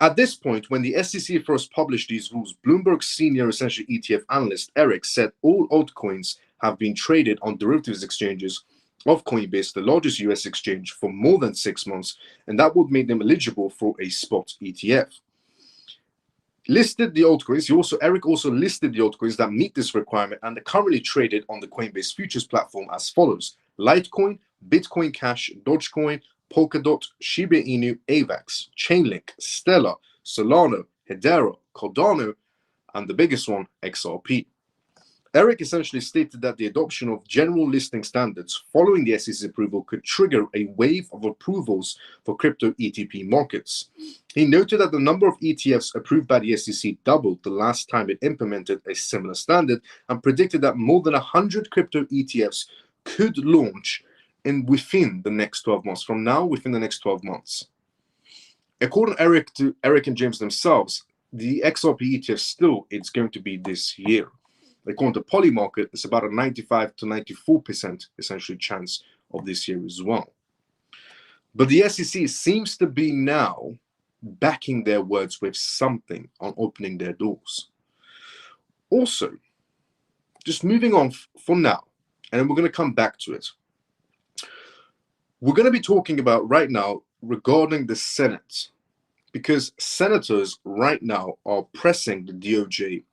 At this point, when the SEC first published these rules, Bloomberg's senior essentially ETF analyst, Eric, said all altcoins have been traded on derivatives exchanges of Coinbase, the largest US exchange, for more than 6 months, and that would make them eligible for a spot ETF. Eric also listed the altcoins that meet this requirement and are currently traded on the Coinbase futures platform as follows: Litecoin, Bitcoin Cash, Dogecoin, Polkadot, Shiba Inu, AVAX, Chainlink, Stellar, Solana, Hedera, Cardano, and the biggest one, XRP. Eric essentially stated that the adoption of general listing standards following the SEC approval could trigger a wave of approvals for crypto ETP markets. He noted that the number of ETFs approved by the SEC doubled the last time it implemented a similar standard and predicted that more than 100 crypto ETFs could launch within the next 12 months, from now within the next 12 months. According to Eric and James themselves, the XRP ETF it's going to be this year. According to Polymarket, it's about a 95 to 94% essentially chance of this year as well. But the SEC seems to be now backing their words with something on opening their doors. Also, just moving on for now, and then we're going to come back to it. We're going to be talking about right now regarding the Senate, because senators right now are pressing the DOJ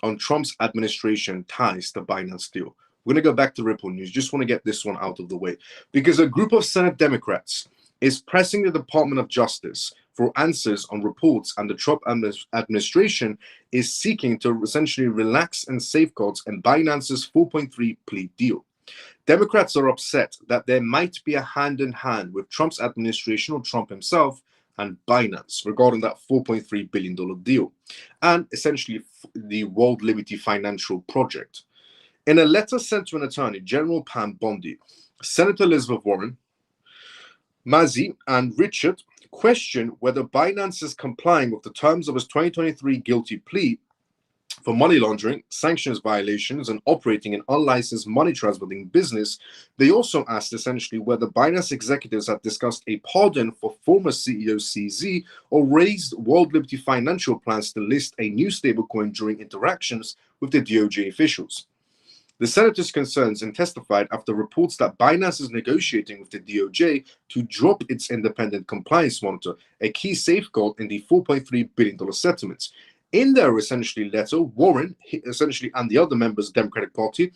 on Trump's administration ties to Binance deal. We're going to go back to Ripple News. Just want to get this one out of the way, because a group of Senate Democrats is pressing the Department of Justice for answers on reports, and the Trump administration is seeking to essentially relax and safeguards in Binance's 4.3 plea deal. Democrats are upset that there might be a hand-in-hand with Trump's administration or Trump himself and Binance regarding that $4.3 billion deal and essentially the World Liberty Financial Project. In a letter sent to an attorney, General Pam Bondi, Senator Elizabeth Warren, Mazi, and Richard question whether Binance is complying with the terms of his 2023 guilty plea for money laundering, sanctions violations, and operating an unlicensed money transmitting business. They also asked essentially whether Binance executives had discussed a pardon for former CEO CZ or raised World Liberty Financial plans to list a new stablecoin during interactions with the DOJ officials. The senators' concerns and testified after reports that Binance is negotiating with the DOJ to drop its independent compliance monitor, a key safeguard in the $4.3 billion settlements. In their essentially letter, Warren, essentially, and the other members of the Democratic Party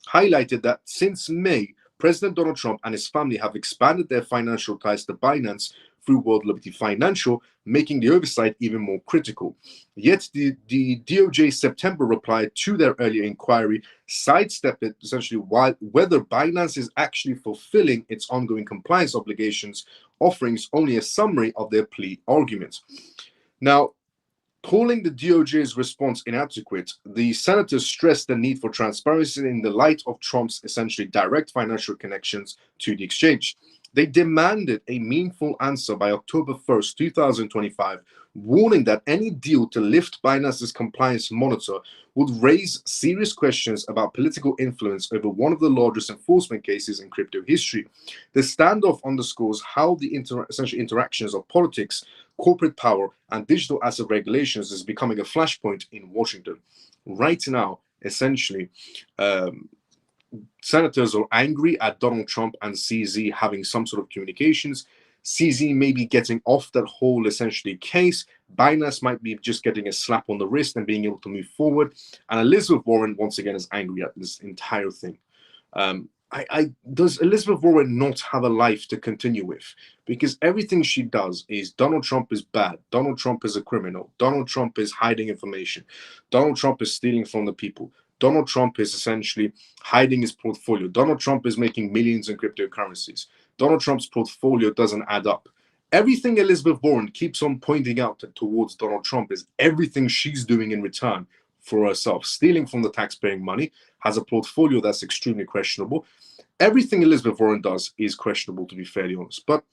highlighted that since May, President Donald Trump and his family have expanded their financial ties to Binance through World Liberty Financial, making the oversight even more critical. Yet the DOJ September reply to their earlier inquiry sidestepped it essentially whether Binance is actually fulfilling its ongoing compliance obligations, offering only a summary of their plea arguments. Now, calling the DOJ's response inadequate, the senators stressed the need for transparency in the light of Trump's essentially direct financial connections to the exchange. They demanded a meaningful answer by October 1st, 2025, warning that any deal to lift Binance's compliance monitor would raise serious questions about political influence over one of the largest enforcement cases in crypto history. The standoff underscores how the essential interactions of politics, corporate power, and digital asset regulations is becoming a flashpoint in Washington. Right now, essentially, senators are angry at Donald Trump and CZ having some sort of communications. CZ may be getting off that whole essentially case. Binance might be just getting a slap on the wrist and being able to move forward. And Elizabeth Warren, once again, is angry at this entire thing. Does Elizabeth Warren not have a life to continue with? Because everything she does is Donald Trump is bad. Donald Trump is a criminal. Donald Trump is hiding information. Donald Trump is stealing from the people. Donald Trump is essentially hiding his portfolio. Donald Trump is making millions in cryptocurrencies. Donald Trump's portfolio doesn't add up. Everything Elizabeth Warren keeps on pointing out towards Donald Trump is everything she's doing in return for herself, stealing from the taxpaying money, has a portfolio that's extremely questionable. Everything Elizabeth Warren does is questionable, to be fairly honest. But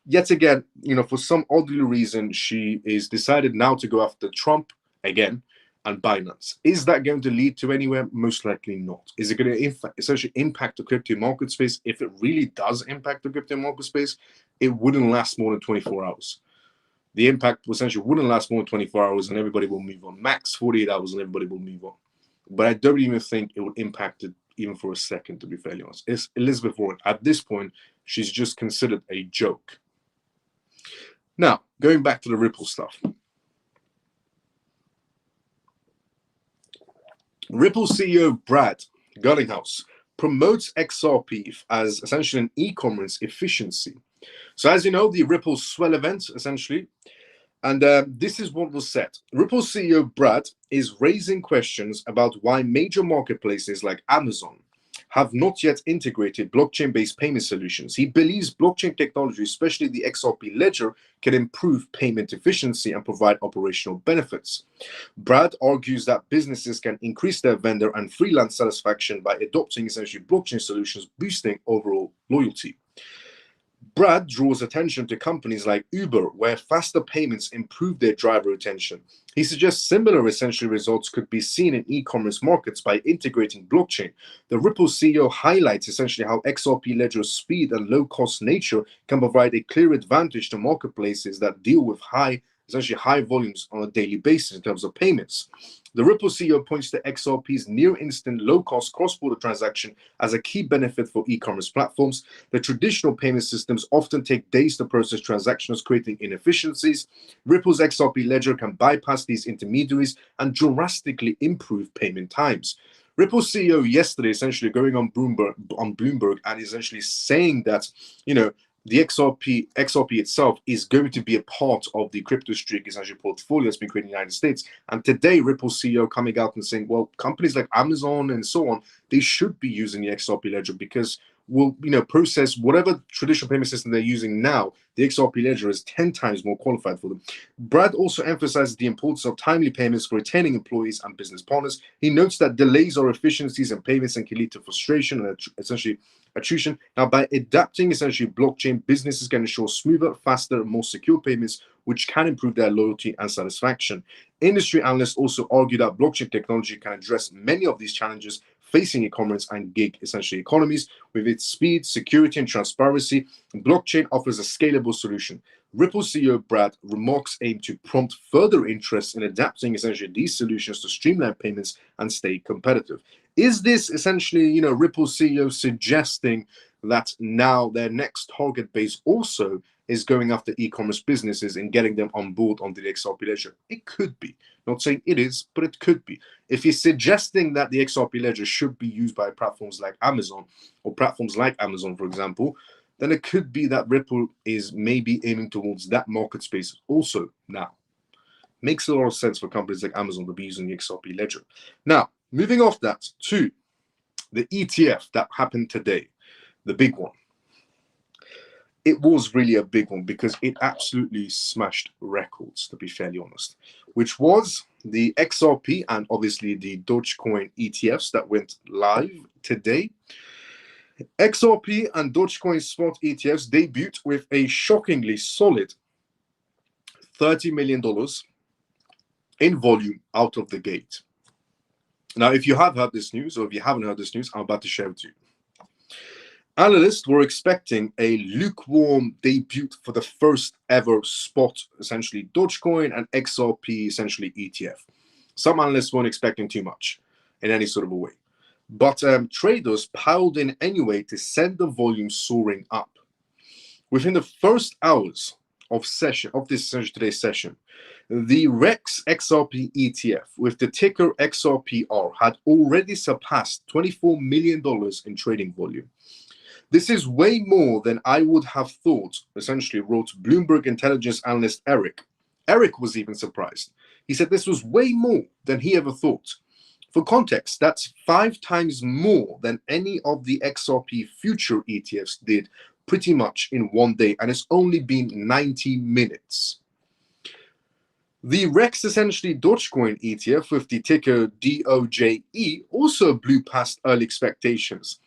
yet again, for some odd reason, she is decided now to go after Trump again and Binance. Is that going to lead to anywhere? Most likely not. Is it going to essentially impact the crypto market space? If it really does impact the crypto market space, it wouldn't last more than 24 hours. The impact essentially wouldn't last more than 24 hours and everybody will move on. Max 48 hours and everybody will move on. But I don't even think it would impact it even for a second, to be fairly honest. It's Elizabeth Warren. At this point, she's just considered a joke. Now, going back to the Ripple stuff. Ripple CEO Brad Garlinghouse promotes XRP as essentially an e-commerce efficiency. So as you know, the Ripple Swell event, essentially, and this is what was said. Ripple CEO Brad is raising questions about why major marketplaces like Amazon have not yet integrated blockchain-based payment solutions. He believes blockchain technology, especially the XRP ledger, can improve payment efficiency and provide operational benefits. Brad argues that businesses can increase their vendor and freelance satisfaction by adopting essentially blockchain solutions, boosting overall loyalty. Brad draws attention to companies like Uber, where faster payments improve their driver retention. He suggests similar essentially results could be seen in e-commerce markets by integrating blockchain. The Ripple CEO highlights essentially how XRP Ledger's speed and low-cost nature can provide a clear advantage to marketplaces that deal with essentially high volumes on a daily basis in terms of payments. The Ripple CEO points to XRP's near-instant, low-cost cross-border transaction as a key benefit for e-commerce platforms. The traditional payment systems often take days to process transactions, creating inefficiencies. Ripple's XRP Ledger can bypass these intermediaries and drastically improve payment times. Ripple CEO yesterday essentially going on Bloomberg and essentially saying that, the XRP itself is going to be a part of the crypto streak essentially portfolio that's been created in the United States. And today, Ripple CEO coming out and saying, well, companies like Amazon and so on, they should be using the XRP Ledger because will process whatever traditional payment system they're using now. The XRP Ledger is 10 times more qualified for them. Brad also emphasizes the importance of timely payments for retaining employees and business partners. He notes that delays or efficiencies in payments and can lead to frustration and essentially attrition. Now, by adapting essentially blockchain, businesses can ensure smoother, faster, more secure payments, which can improve their loyalty and satisfaction. Industry analysts also argue that blockchain technology can address many of these challenges facing e-commerce and gig essentially economies. With its speed, security, and transparency, blockchain offers a scalable solution. Ripple CEO Brad remarks aim to prompt further interest in adapting essentially these solutions to streamline payments and stay competitive. Is this essentially, Ripple CEO suggesting that now their next target base also is going after e-commerce businesses and getting them on board on the XRP Ledger? It could be. Not saying it is, but it could be. If he's suggesting that the XRP Ledger should be used by platforms like Amazon, or platforms like Amazon, for example, then it could be that Ripple is maybe aiming towards that market space also now. Makes a lot of sense for companies like Amazon to be using the XRP Ledger. Now, moving off that to the ETF that happened today, the big one. It was really a big one because it absolutely smashed records, to be fairly honest, which was the XRP and obviously the Dogecoin ETFs that went live today. XRP and Dogecoin spot ETFs debuted with a shockingly solid $30 million in volume out of the gate. Now, if you have heard this news, or if you haven't heard this news, I'm about to share it with you. Analysts were expecting a lukewarm debut for the first ever spot, essentially Dogecoin and XRP, essentially ETF. Some analysts weren't expecting too much in any sort of a way. But traders piled in anyway to send the volume soaring up. Within the first hours of today's session, the REX XRP ETF with the ticker XRPR had already surpassed $24 million in trading volume. This is way more than I would have thought, essentially wrote Bloomberg intelligence analyst Eric. Eric was even surprised. He said this was way more than he ever thought. For context, that's 5 times more than any of the XRP future ETFs did pretty much in one day, and it's only been 90 minutes. The REX essentially Dogecoin ETF with the ticker DOJE also blew past early expectations.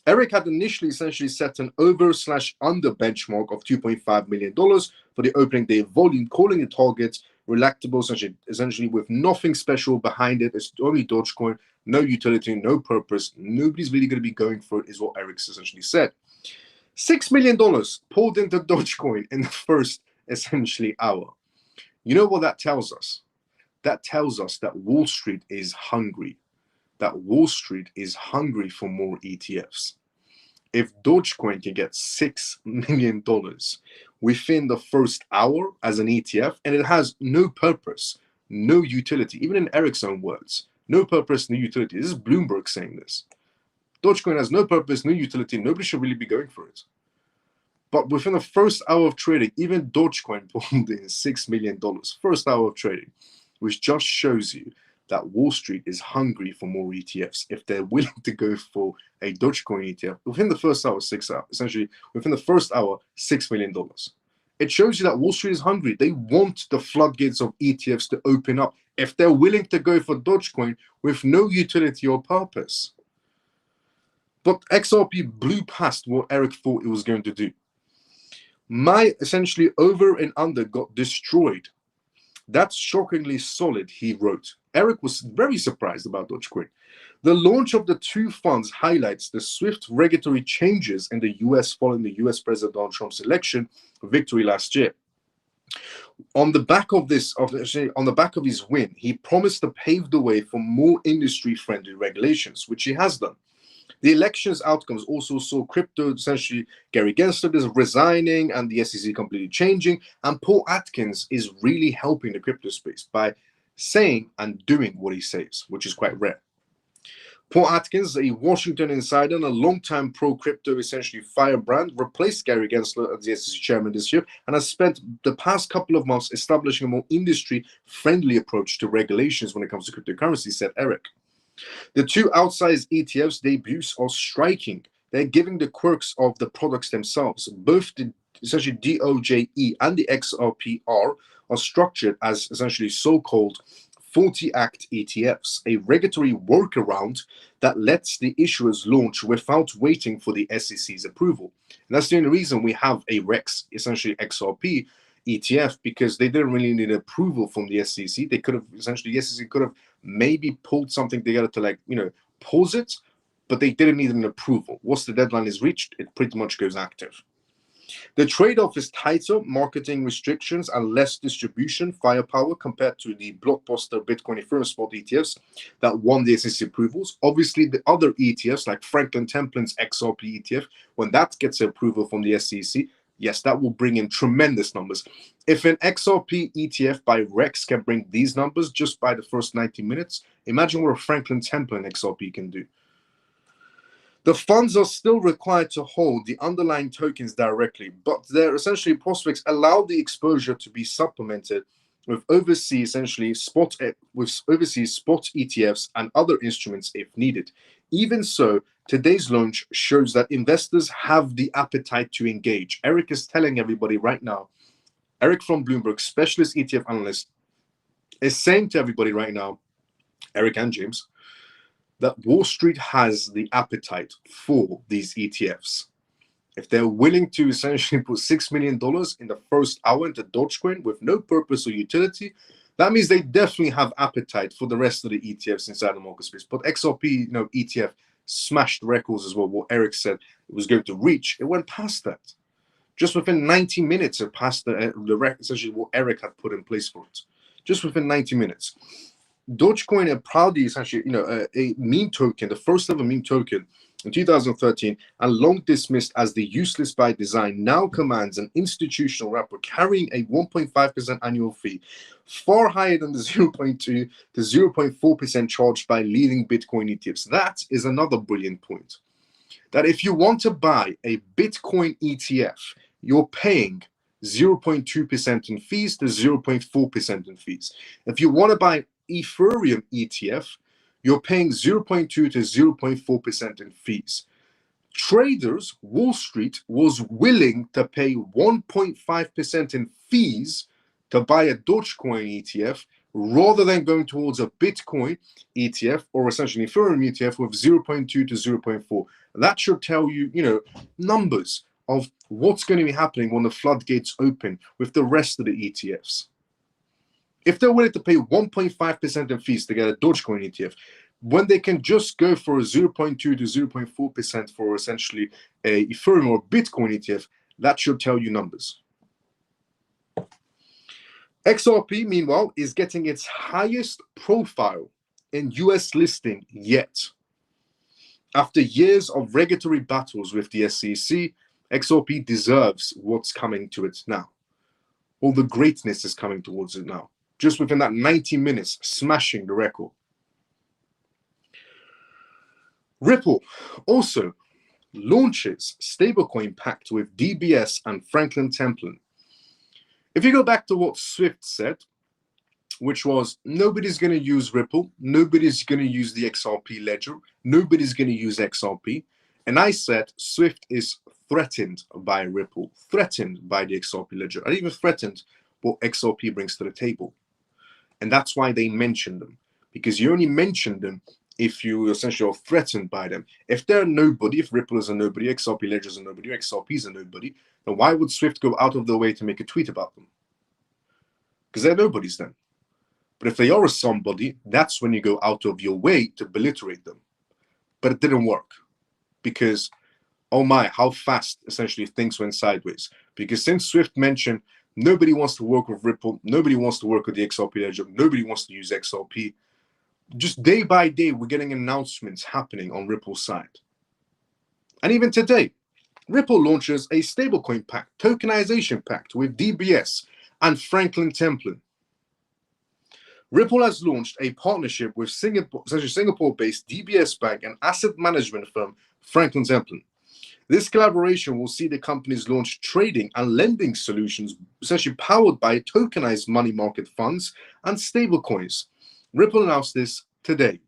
Eric had initially essentially set an over/under benchmark of $2.5 million for the opening day volume, calling the target relatable, essentially with nothing special behind it. It's only Dogecoin, no utility, no purpose. Nobody's really going to be going for it, is what Eric essentially said. $6 million pulled into Dogecoin in the first essentially hour. You know what that tells us? That tells us that Wall Street is hungry. That Wall Street is hungry for more ETFs. If Dogecoin can get $6 million within the first hour as an ETF, and it has no purpose, no utility, even in Eric's own words, no purpose, no utility. This is Bloomberg saying this. Dogecoin has no purpose, no utility. Nobody should really be going for it. But within the first hour of trading, even Dogecoin pulled in $6 million. First hour of trading, which just shows you that Wall Street is hungry for more ETFs. If they're willing to go for a Dogecoin ETF, within the first hour, essentially within the first hour, $6 million. It shows you that Wall Street is hungry. They want the floodgates of ETFs to open up if they're willing to go for Dogecoin with no utility or purpose. But XRP blew past what Eric thought it was going to do. My essentially over and under got destroyed. That's shockingly solid, he wrote. Eric was very surprised about Dogecoin. The launch of the two funds highlights the swift regulatory changes in the US following the US President Donald Trump's election victory last year. On the back of his win, he promised to pave the way for more industry-friendly regulations, which he has done. The election's outcomes also saw crypto, essentially Gary Gensler is resigning and the SEC completely changing, and Paul Atkins is really helping the crypto space by saying and doing what he says, which is quite rare. Paul Atkins, a Washington insider and a longtime pro-crypto, essentially firebrand, replaced Gary Gensler as the SEC chairman this year and has spent the past couple of months establishing a more industry-friendly approach to regulations when it comes to cryptocurrency, said Eric. The two outsized ETFs debuts are striking. They're giving the quirks of the products themselves. Both the essentially DOJE and the XRPR are structured as essentially so-called 40 Act ETFs, a regulatory workaround that lets the issuers launch without waiting for the SEC's approval. And that's the only reason we have a REX, essentially XRP ETF, because they didn't really need approval from the SEC. They could have essentially, the SEC could have maybe pulled something together to pause it, but they didn't need an approval. Once the deadline is reached, it pretty much goes active. The trade-off is tighter marketing restrictions and less distribution firepower compared to the blockbuster Bitcoin Ethereum spot ETFs that won the SEC approvals. Obviously, the other ETFs like Franklin Templeton's XRP ETF, when that gets approval from the SEC, yes, that will bring in tremendous numbers. If an XRP ETF by Rex can bring these numbers just by the first 90 minutes, imagine what a Franklin Templeton XRP can do. The funds are still required to hold the underlying tokens directly, but their essentially prospects allow the exposure to be supplemented with overseas spot ETFs and other instruments if needed. Even so, today's launch shows that investors have the appetite to engage. Eric is telling everybody right now, Eric from Bloomberg, specialist ETF analyst, is saying to everybody right now, Eric and James, that Wall Street has the appetite for these ETFs. If they're willing to essentially put $6 million in the first hour into Dogecoin with no purpose or utility, that means they definitely have appetite for the rest of the ETFs inside the market space. But XRP, ETF smashed records as well. What Eric said it was going to reach, it went past that. Just within 90 minutes, it passed essentially what Eric had put in place for it. Just within 90 minutes. Dogecoin are proudly essentially, a meme token, the first ever meme token in 2013, and long dismissed as the useless by design, now commands an institutional wrapper carrying a 1.5% annual fee, far higher than the 0.2 to 0.4% charged by leading Bitcoin ETFs. That is another brilliant point. That if you want to buy a Bitcoin ETF, you're paying 0.2% in fees to 0.4% in fees. If you want to buy Ethereum ETF, you're paying 0.2 to 0.4% in fees. Traders, Wall Street, was willing to pay 1.5% in fees to buy a Dogecoin ETF rather than going towards a Bitcoin ETF or essentially Ethereum ETF with 0.2 to 0.4. That should tell you, numbers of what's going to be happening when the floodgates open with the rest of the ETFs. If they're willing to pay 1.5% in fees to get a Dogecoin ETF, when they can just go for a 0.2 to 0.4% for essentially a Ethereum or Bitcoin ETF, that should tell you numbers. XRP, meanwhile, is getting its highest profile in US listing yet. After years of regulatory battles with the SEC, XRP deserves what's coming to it now. All the greatness is coming towards it now. Just within that 90 minutes, smashing the record. Ripple also launches stablecoin packed with DBS and Franklin Templeton. If you go back to what Swift said, which was nobody's going to use Ripple, nobody's going to use the XRP ledger, nobody's going to use XRP. And I said Swift is threatened by Ripple, threatened by the XRP ledger, and even threatened what XRP brings to the table. And that's why they mentioned them, because you only mention them if you essentially are threatened by them. If they're nobody, if Ripple is a nobody, XRP Ledger is a nobody, XRP is a nobody, then why would Swift go out of their way to make a tweet about them? Because they're nobodies then. But if they are a somebody, that's when you go out of your way to beliterate them. But it didn't work because, oh my, how fast essentially things went sideways. Because since Swift mentioned nobody wants to work with Ripple, nobody wants to work with the XRP Ledger, nobody wants to use XRP, just day by day, we're getting announcements happening on Ripple's side. And even today, Ripple launches a stablecoin pact, tokenization pact with DBS and Franklin Templeton. Ripple has launched a partnership with Singapore-based DBS Bank and asset management firm Franklin Templeton. This collaboration will see the companies launch trading and lending solutions essentially powered by tokenized money market funds and stablecoins. Ripple announced this today.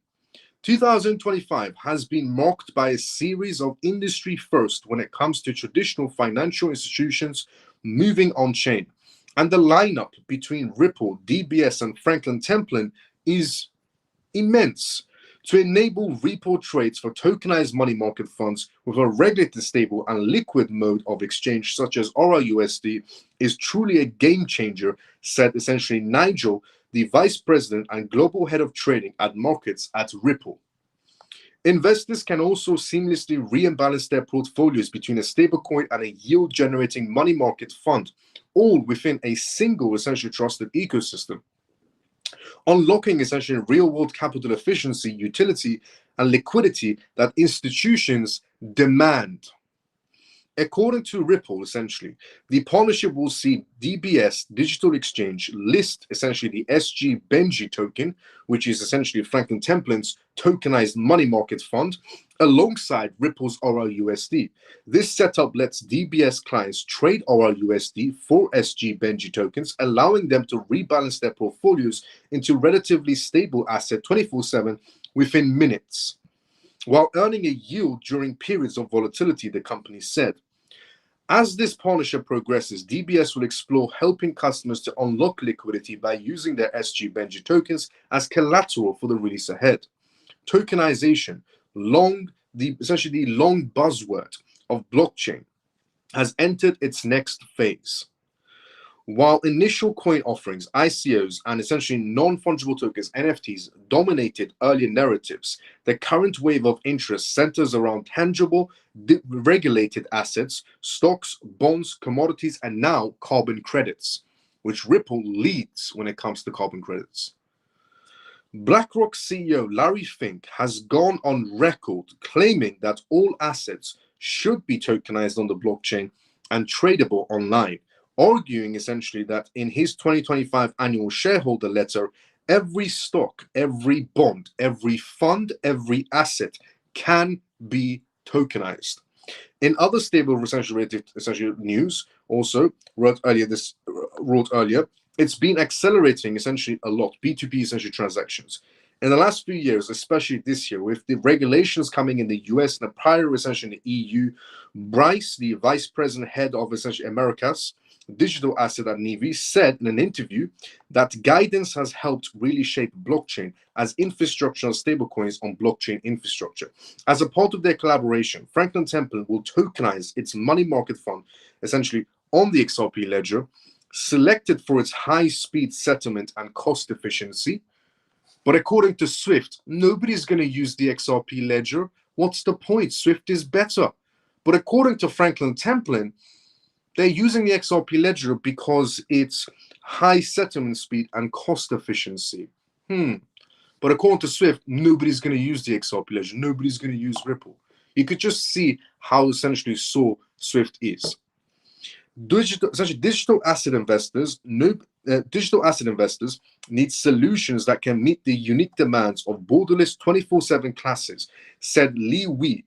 2025 has been marked by a series of industry firsts when it comes to traditional financial institutions moving on-chain. And the lineup between Ripple, DBS, and Franklin Templeton is immense. To enable repo trades for tokenized money market funds with a regulated, stable, and liquid mode of exchange such as RLUSD is truly a game changer, said essentially Nigel, the vice president and global head of trading at markets at Ripple. Investors can also seamlessly rebalance their portfolios between a stablecoin and a yield-generating money market fund, all within a single essentially trusted ecosystem, unlocking essentially real-world capital efficiency, utility, and liquidity that institutions demand. According to Ripple, essentially, the partnership will see DBS Digital Exchange list essentially the SG Benji token, which is essentially Franklin Templeton's tokenized money market fund, alongside Ripple's RLUSD. This setup lets DBS clients trade RLUSD for SG Benji tokens, allowing them to rebalance their portfolios into relatively stable asset 24/7 within minutes, while earning a yield during periods of volatility, the company said. As this partnership progresses, DBS will explore helping customers to unlock liquidity by using their SG Benji tokens as collateral for the release ahead. Tokenization, essentially the long buzzword of blockchain, has entered its next phase. While initial coin offerings, ICOs, and essentially non-fungible tokens, NFTs, dominated earlier narratives, the current wave of interest centers around tangible, regulated assets, stocks, bonds, commodities, and now carbon credits, which Ripple leads when it comes to carbon credits. BlackRock CEO Larry Fink has gone on record claiming that all assets should be tokenized on the blockchain and tradable online, arguing essentially that in his 2025 annual shareholder letter, every stock, every bond, every fund, every asset can be tokenized. In other stable essentially news, also wrote earlier, it's been accelerating essentially a lot, B2B essentially transactions. In the last few years, especially this year, with the regulations coming in the US and the prior essentially in the EU, Bryce, the vice president head of essentially Americas digital asset at Navy, said in an interview that guidance has helped really shape blockchain as infrastructure and stablecoins on blockchain infrastructure. As a part of their collaboration, Franklin Templeton will tokenize its money market fund essentially on the XRP ledger, selected for its high-speed settlement and cost efficiency. But according to Swift, nobody's going to use the XRP ledger. What's the point? Swift is better. But according to Franklin Templeton, they're using the XRP ledger because it's high settlement speed and cost efficiency. But according to Swift, nobody's going to use the XRP ledger. Nobody's going to use Ripple. You could just see how essentially sore Swift is. Digital asset investors need solutions that can meet the unique demands of borderless 24/7 classes, said Li Wei,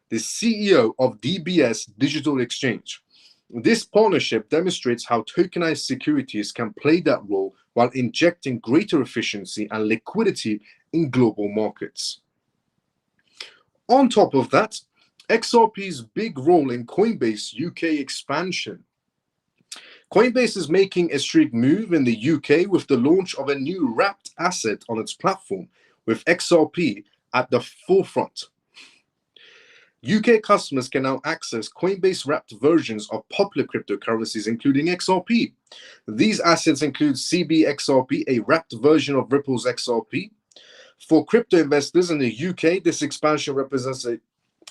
the CEO of DBS Digital Exchange. This partnership demonstrates how tokenized securities can play that role while injecting greater efficiency and liquidity in global markets. On top of that, XRP's big role in Coinbase UK expansion. Coinbase is making a streak move in the UK with the launch of a new wrapped asset on its platform, with XRP at the forefront. UK customers can now access Coinbase wrapped versions of popular cryptocurrencies, including XRP. These assets include CBXRP, a wrapped version of Ripple's XRP. For crypto investors in the UK, this expansion represents a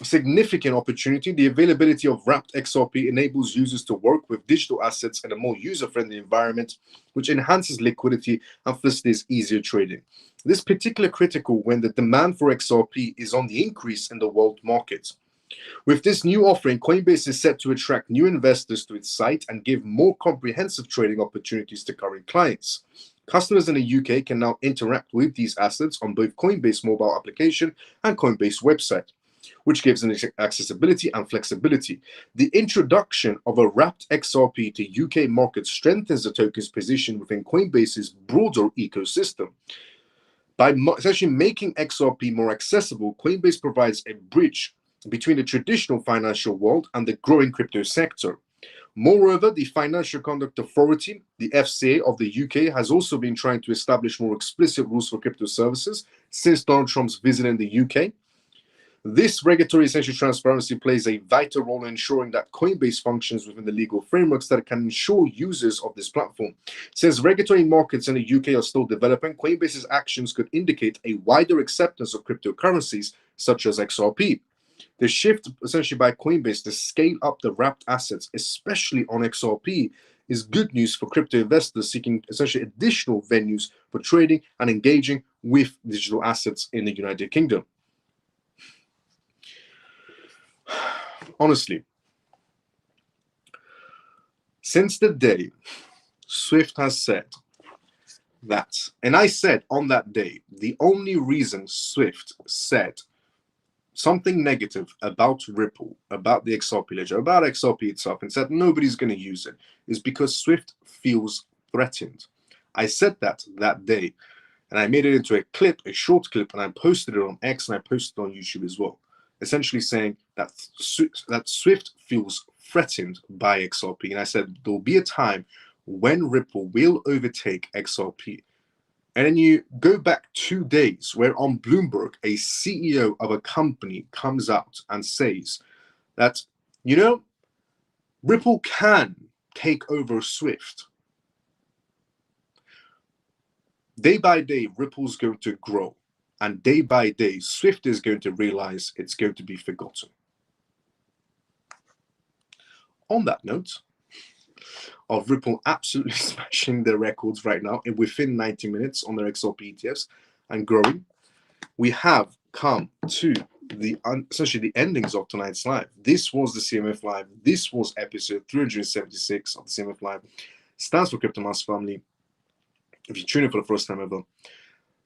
significant opportunity. The availability of wrapped XRP enables users to work with digital assets in a more user-friendly environment, which enhances liquidity and facilitates easier trading. This is particularly critical when the demand for XRP is on the increase in the world market. With this new offering, Coinbase is set to attract new investors to its site and give more comprehensive trading opportunities to current clients. Customers in the UK can now interact with these assets on both Coinbase mobile application and Coinbase website, which gives them accessibility and flexibility. The introduction of a wrapped XRP to UK market strengthens the token's position within Coinbase's broader ecosystem. By essentially making XRP more accessible, Coinbase provides a bridge between the traditional financial world and the growing crypto sector. Moreover, the Financial Conduct Authority, the FCA of the UK, has also been trying to establish more explicit rules for crypto services since Donald Trump's visit in the UK. This regulatory essential transparency plays a vital role in ensuring that Coinbase functions within the legal frameworks that can ensure users of this platform. Since regulatory markets in the UK are still developing, Coinbase's actions could indicate a wider acceptance of cryptocurrencies such as XRP. The shift essentially by Coinbase to scale up the wrapped assets, especially on XRP, is good news for crypto investors seeking essentially additional venues for trading and engaging with digital assets in the United Kingdom. Honestly, since the day Swift has said that, and I said on that day, the only reason Swift said something negative about Ripple, about the XRP ledger, about XRP itself, and said nobody's going to use it, is because Swift feels threatened. I said that day, and I made it into a clip, a short clip, and I posted it on X and I posted it on YouTube as well, essentially saying that Swift feels threatened by XRP. And I said there will be a time when Ripple will overtake XRP. And then you go back 2 days where on Bloomberg, a CEO of a company comes out and says that, you know, Ripple can take over Swift. Day by day, Ripple's going to grow. And day by day, Swift is going to realize it's going to be forgotten. On that note, of Ripple absolutely smashing their records right now within 90 minutes on their XRP ETFs and growing, we have come to the essentially the endings of tonight's live. This was the CMF Live. This was episode 376 of the CMF Live. Stands for Crypto Mass Family. If you tune in for the first time ever,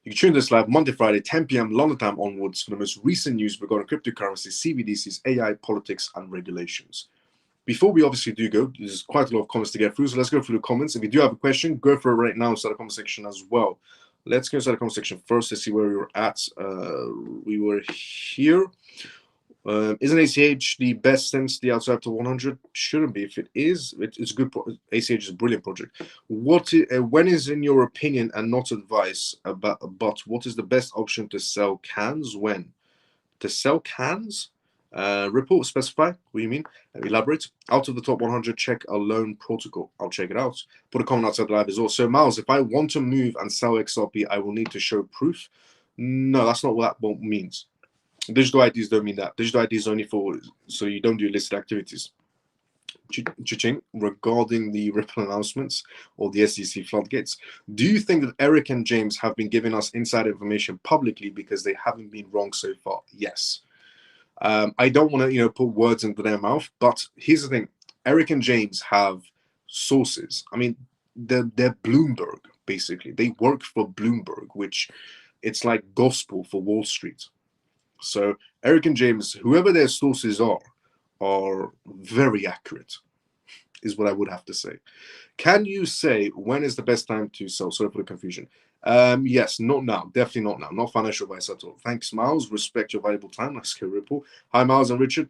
you can tune this live Monday, Friday, 10 p.m. London time onwards for the most recent news regarding cryptocurrencies, CBDCs, AI, politics, and regulations. Before we obviously do go, there's quite a lot of comments to get through, so let's go through the comments. If you do have a question, go for it right now inside the comment section as well. Let's go inside the comment section first to see where we were at. We were here. Isn't ACH the best since the outside to 100? Shouldn't be. If it is, it's a good. ACH is a brilliant project. When is, in your opinion, and not advice, but what is the best option to sell cans? When? To sell cans? Report, specify what you mean, elaborate. Out of the top 100, check a loan protocol. I'll check it out. Put a comment outside the live as well. So Miles, if I want to move and sell XRP, I will need to show proof. No, that's not what that means. Digital IDs don't mean that. Digital IDs only for, so you don't do illicit activities. Chiching, regarding the Ripple announcements or the SEC floodgates, do you think that Eric and James have been giving us inside information publicly because they haven't been wrong so far? Yes. I don't want to, put words into their mouth, but here's the thing: Eric and James have sources. I mean, they're Bloomberg basically. They work for Bloomberg, which it's like gospel for Wall Street. So Eric and James, whoever their sources are very accurate, is what I would have to say. Can you say when is the best time to sell? Sorry for the confusion. Yes, not now. Definitely not now. Not financial advice at all. Thanks, Miles. Respect your valuable time. Let's go, Ripple. Hi, Miles and Richard.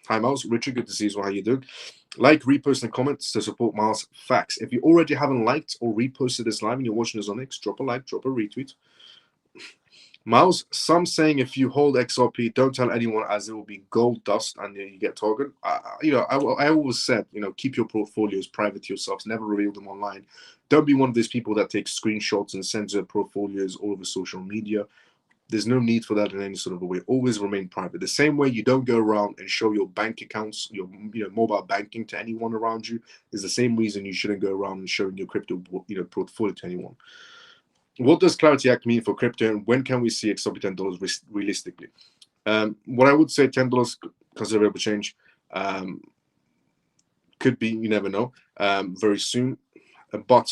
Hi, Miles. Richard, good to see you as well. How you doing? Like, repost, and comments to support Miles. Facts. If you already haven't liked or reposted this live and you're watching this on X, drop a like, drop a retweet. Miles, some saying if you hold XRP, don't tell anyone as it will be gold dust and you get targeted. I always said, keep your portfolios private to yourselves. Never reveal them online. Don't be one of those people that takes screenshots and sends their portfolios all over social media. There's no need for that in any sort of a way. Always remain private. The same way you don't go around and show your bank accounts, your mobile banking to anyone around you, is the same reason you shouldn't go around and showing your crypto portfolio to anyone. What does Clarity Act mean for crypto, and when can we see XRP $10 realistically? What I would say, $10 considerable change. Could be, you never know, very soon. But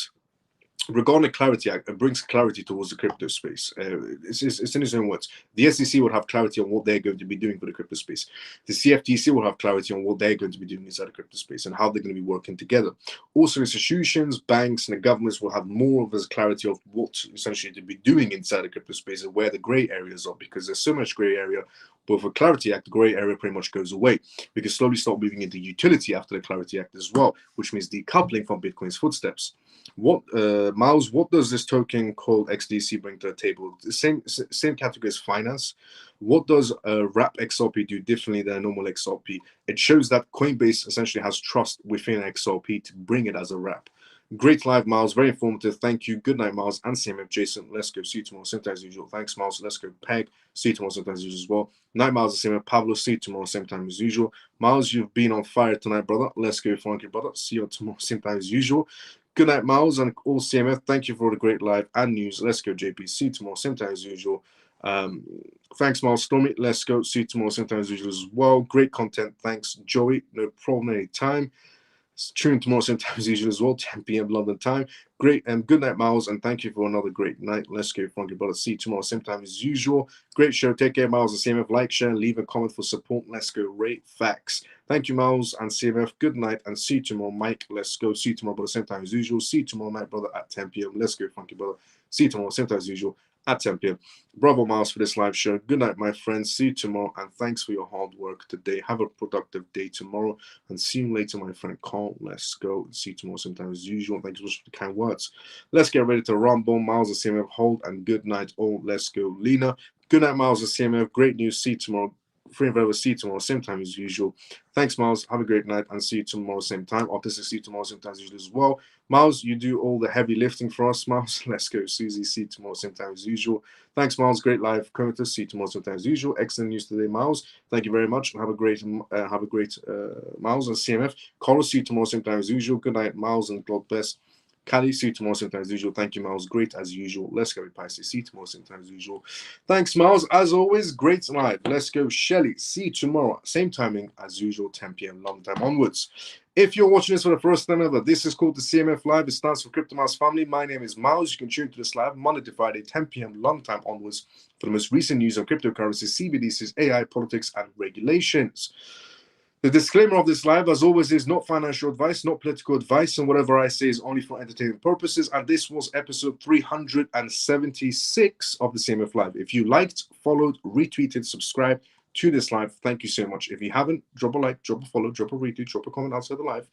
regarding the Clarity Act, it brings clarity towards the crypto space. It's in its own words. The SEC will have clarity on what they're going to be doing for the crypto space. The CFTC will have clarity on what they're going to be doing inside the crypto space and how they're going to be working together. Also, institutions, banks, and the governments will have more of this clarity of what essentially to be doing inside the crypto space and where the gray areas are, because there's so much gray area. But for Clarity Act, the gray area pretty much goes away. We can slowly start moving into utility after the Clarity Act as well, which means decoupling from Bitcoin's footsteps. Miles, what does this token called XDC bring to the table? The same category as finance. What does wrap XRP do differently than a normal XRP? It shows that Coinbase essentially has trust within XRP to bring it as a wrap. Great live, Miles. Very informative. Thank you. Good night, Miles. And CMF Jason. Let's go. See you tomorrow. Same time as usual. Thanks, Miles. Let's go. Peg. See you tomorrow. Same time as usual as well. Night, Miles. And CMF Pablo. See you tomorrow. Same time as usual. Miles, you've been on fire tonight, brother. Let's go, Funky brother. See you tomorrow. Same time as usual. Good night, Miles, and all CMF. Thank you for the great live and news. Let's go, JP. See you tomorrow. Same time as usual. Thanks, Miles. Stormy. Let's go. See you tomorrow. Same time as usual as well. Great content. Thanks, Joey. No problem anytime. Tune tomorrow, same time as usual as well, 10 p.m. London time. Great, and good night, Miles, and thank you for another great night. Let's go, Funky brother. See you tomorrow, same time as usual. Great show. Take care, Miles and CMF. Like, share, and leave a comment for support. Let's go, rate facts. Thank you, Miles and CMF. Good night, and see you tomorrow, Mike. Let's go. See you tomorrow, brother, same time as usual. See you tomorrow night, brother, at 10 p.m. Let's go, Funky brother. See you tomorrow, same time as usual. At 10 p.m. Bravo, Miles, for this live show. Good night, my friends. See you tomorrow, and thanks for your hard work today. Have a productive day tomorrow, and see you later, my friend Carl. Let's go. See you tomorrow, sometime as usual. Thank you so much for the kind words. Let's get ready to rumble. Miles and CMF, hold, and good night, all. Let's go, Lena. Good night, Miles and CMF. Great news. See you tomorrow. Free and forever. See you tomorrow, same time as usual. Thanks, Miles. Have a great night, and see you tomorrow, same time. Obviously, see you tomorrow, same time as usual as well. Miles, you do all the heavy lifting for us, Miles. Let's go, Susie. See you tomorrow, same time as usual. Thanks, Miles. Great live commenter. See you tomorrow, same time as usual. Excellent news today, Miles. Thank you very much. Have a great Miles and CMF. Carlos, see you tomorrow, same time as usual. Good night, Miles, and God bless. Callie, see you tomorrow, same time as usual. Thank you, Miles. Great as usual. Let's go, Pisces. See you tomorrow, same time as usual. Thanks, Miles. As always, great live. Let's go, Shelly. See you tomorrow, same timing as usual, 10 p.m. London time onwards. If you're watching this for the first time ever, this is called the CMF Live. It stands for Crypto Miles Family. My name is Miles. You can tune to this live Monday to Friday, 10 p.m. London time onwards for the most recent news on cryptocurrencies, CBDCs, AI, politics, and regulations. The disclaimer of this live, as always, is not financial advice, not political advice, and whatever I say is only for entertainment purposes. And this was episode 376 of the CMF Live. If you liked, followed, retweeted, subscribed to this live, thank you so much. If you haven't, drop a like, drop a follow, drop a retweet, drop a comment outside the live.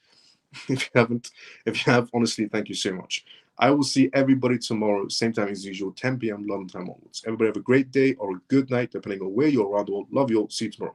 If you have, honestly, thank you so much. I will see everybody tomorrow, same time as usual, 10 p.m. London time onwards. Everybody have a great day or a good night, depending on where you're around the world. Love you all. See you tomorrow.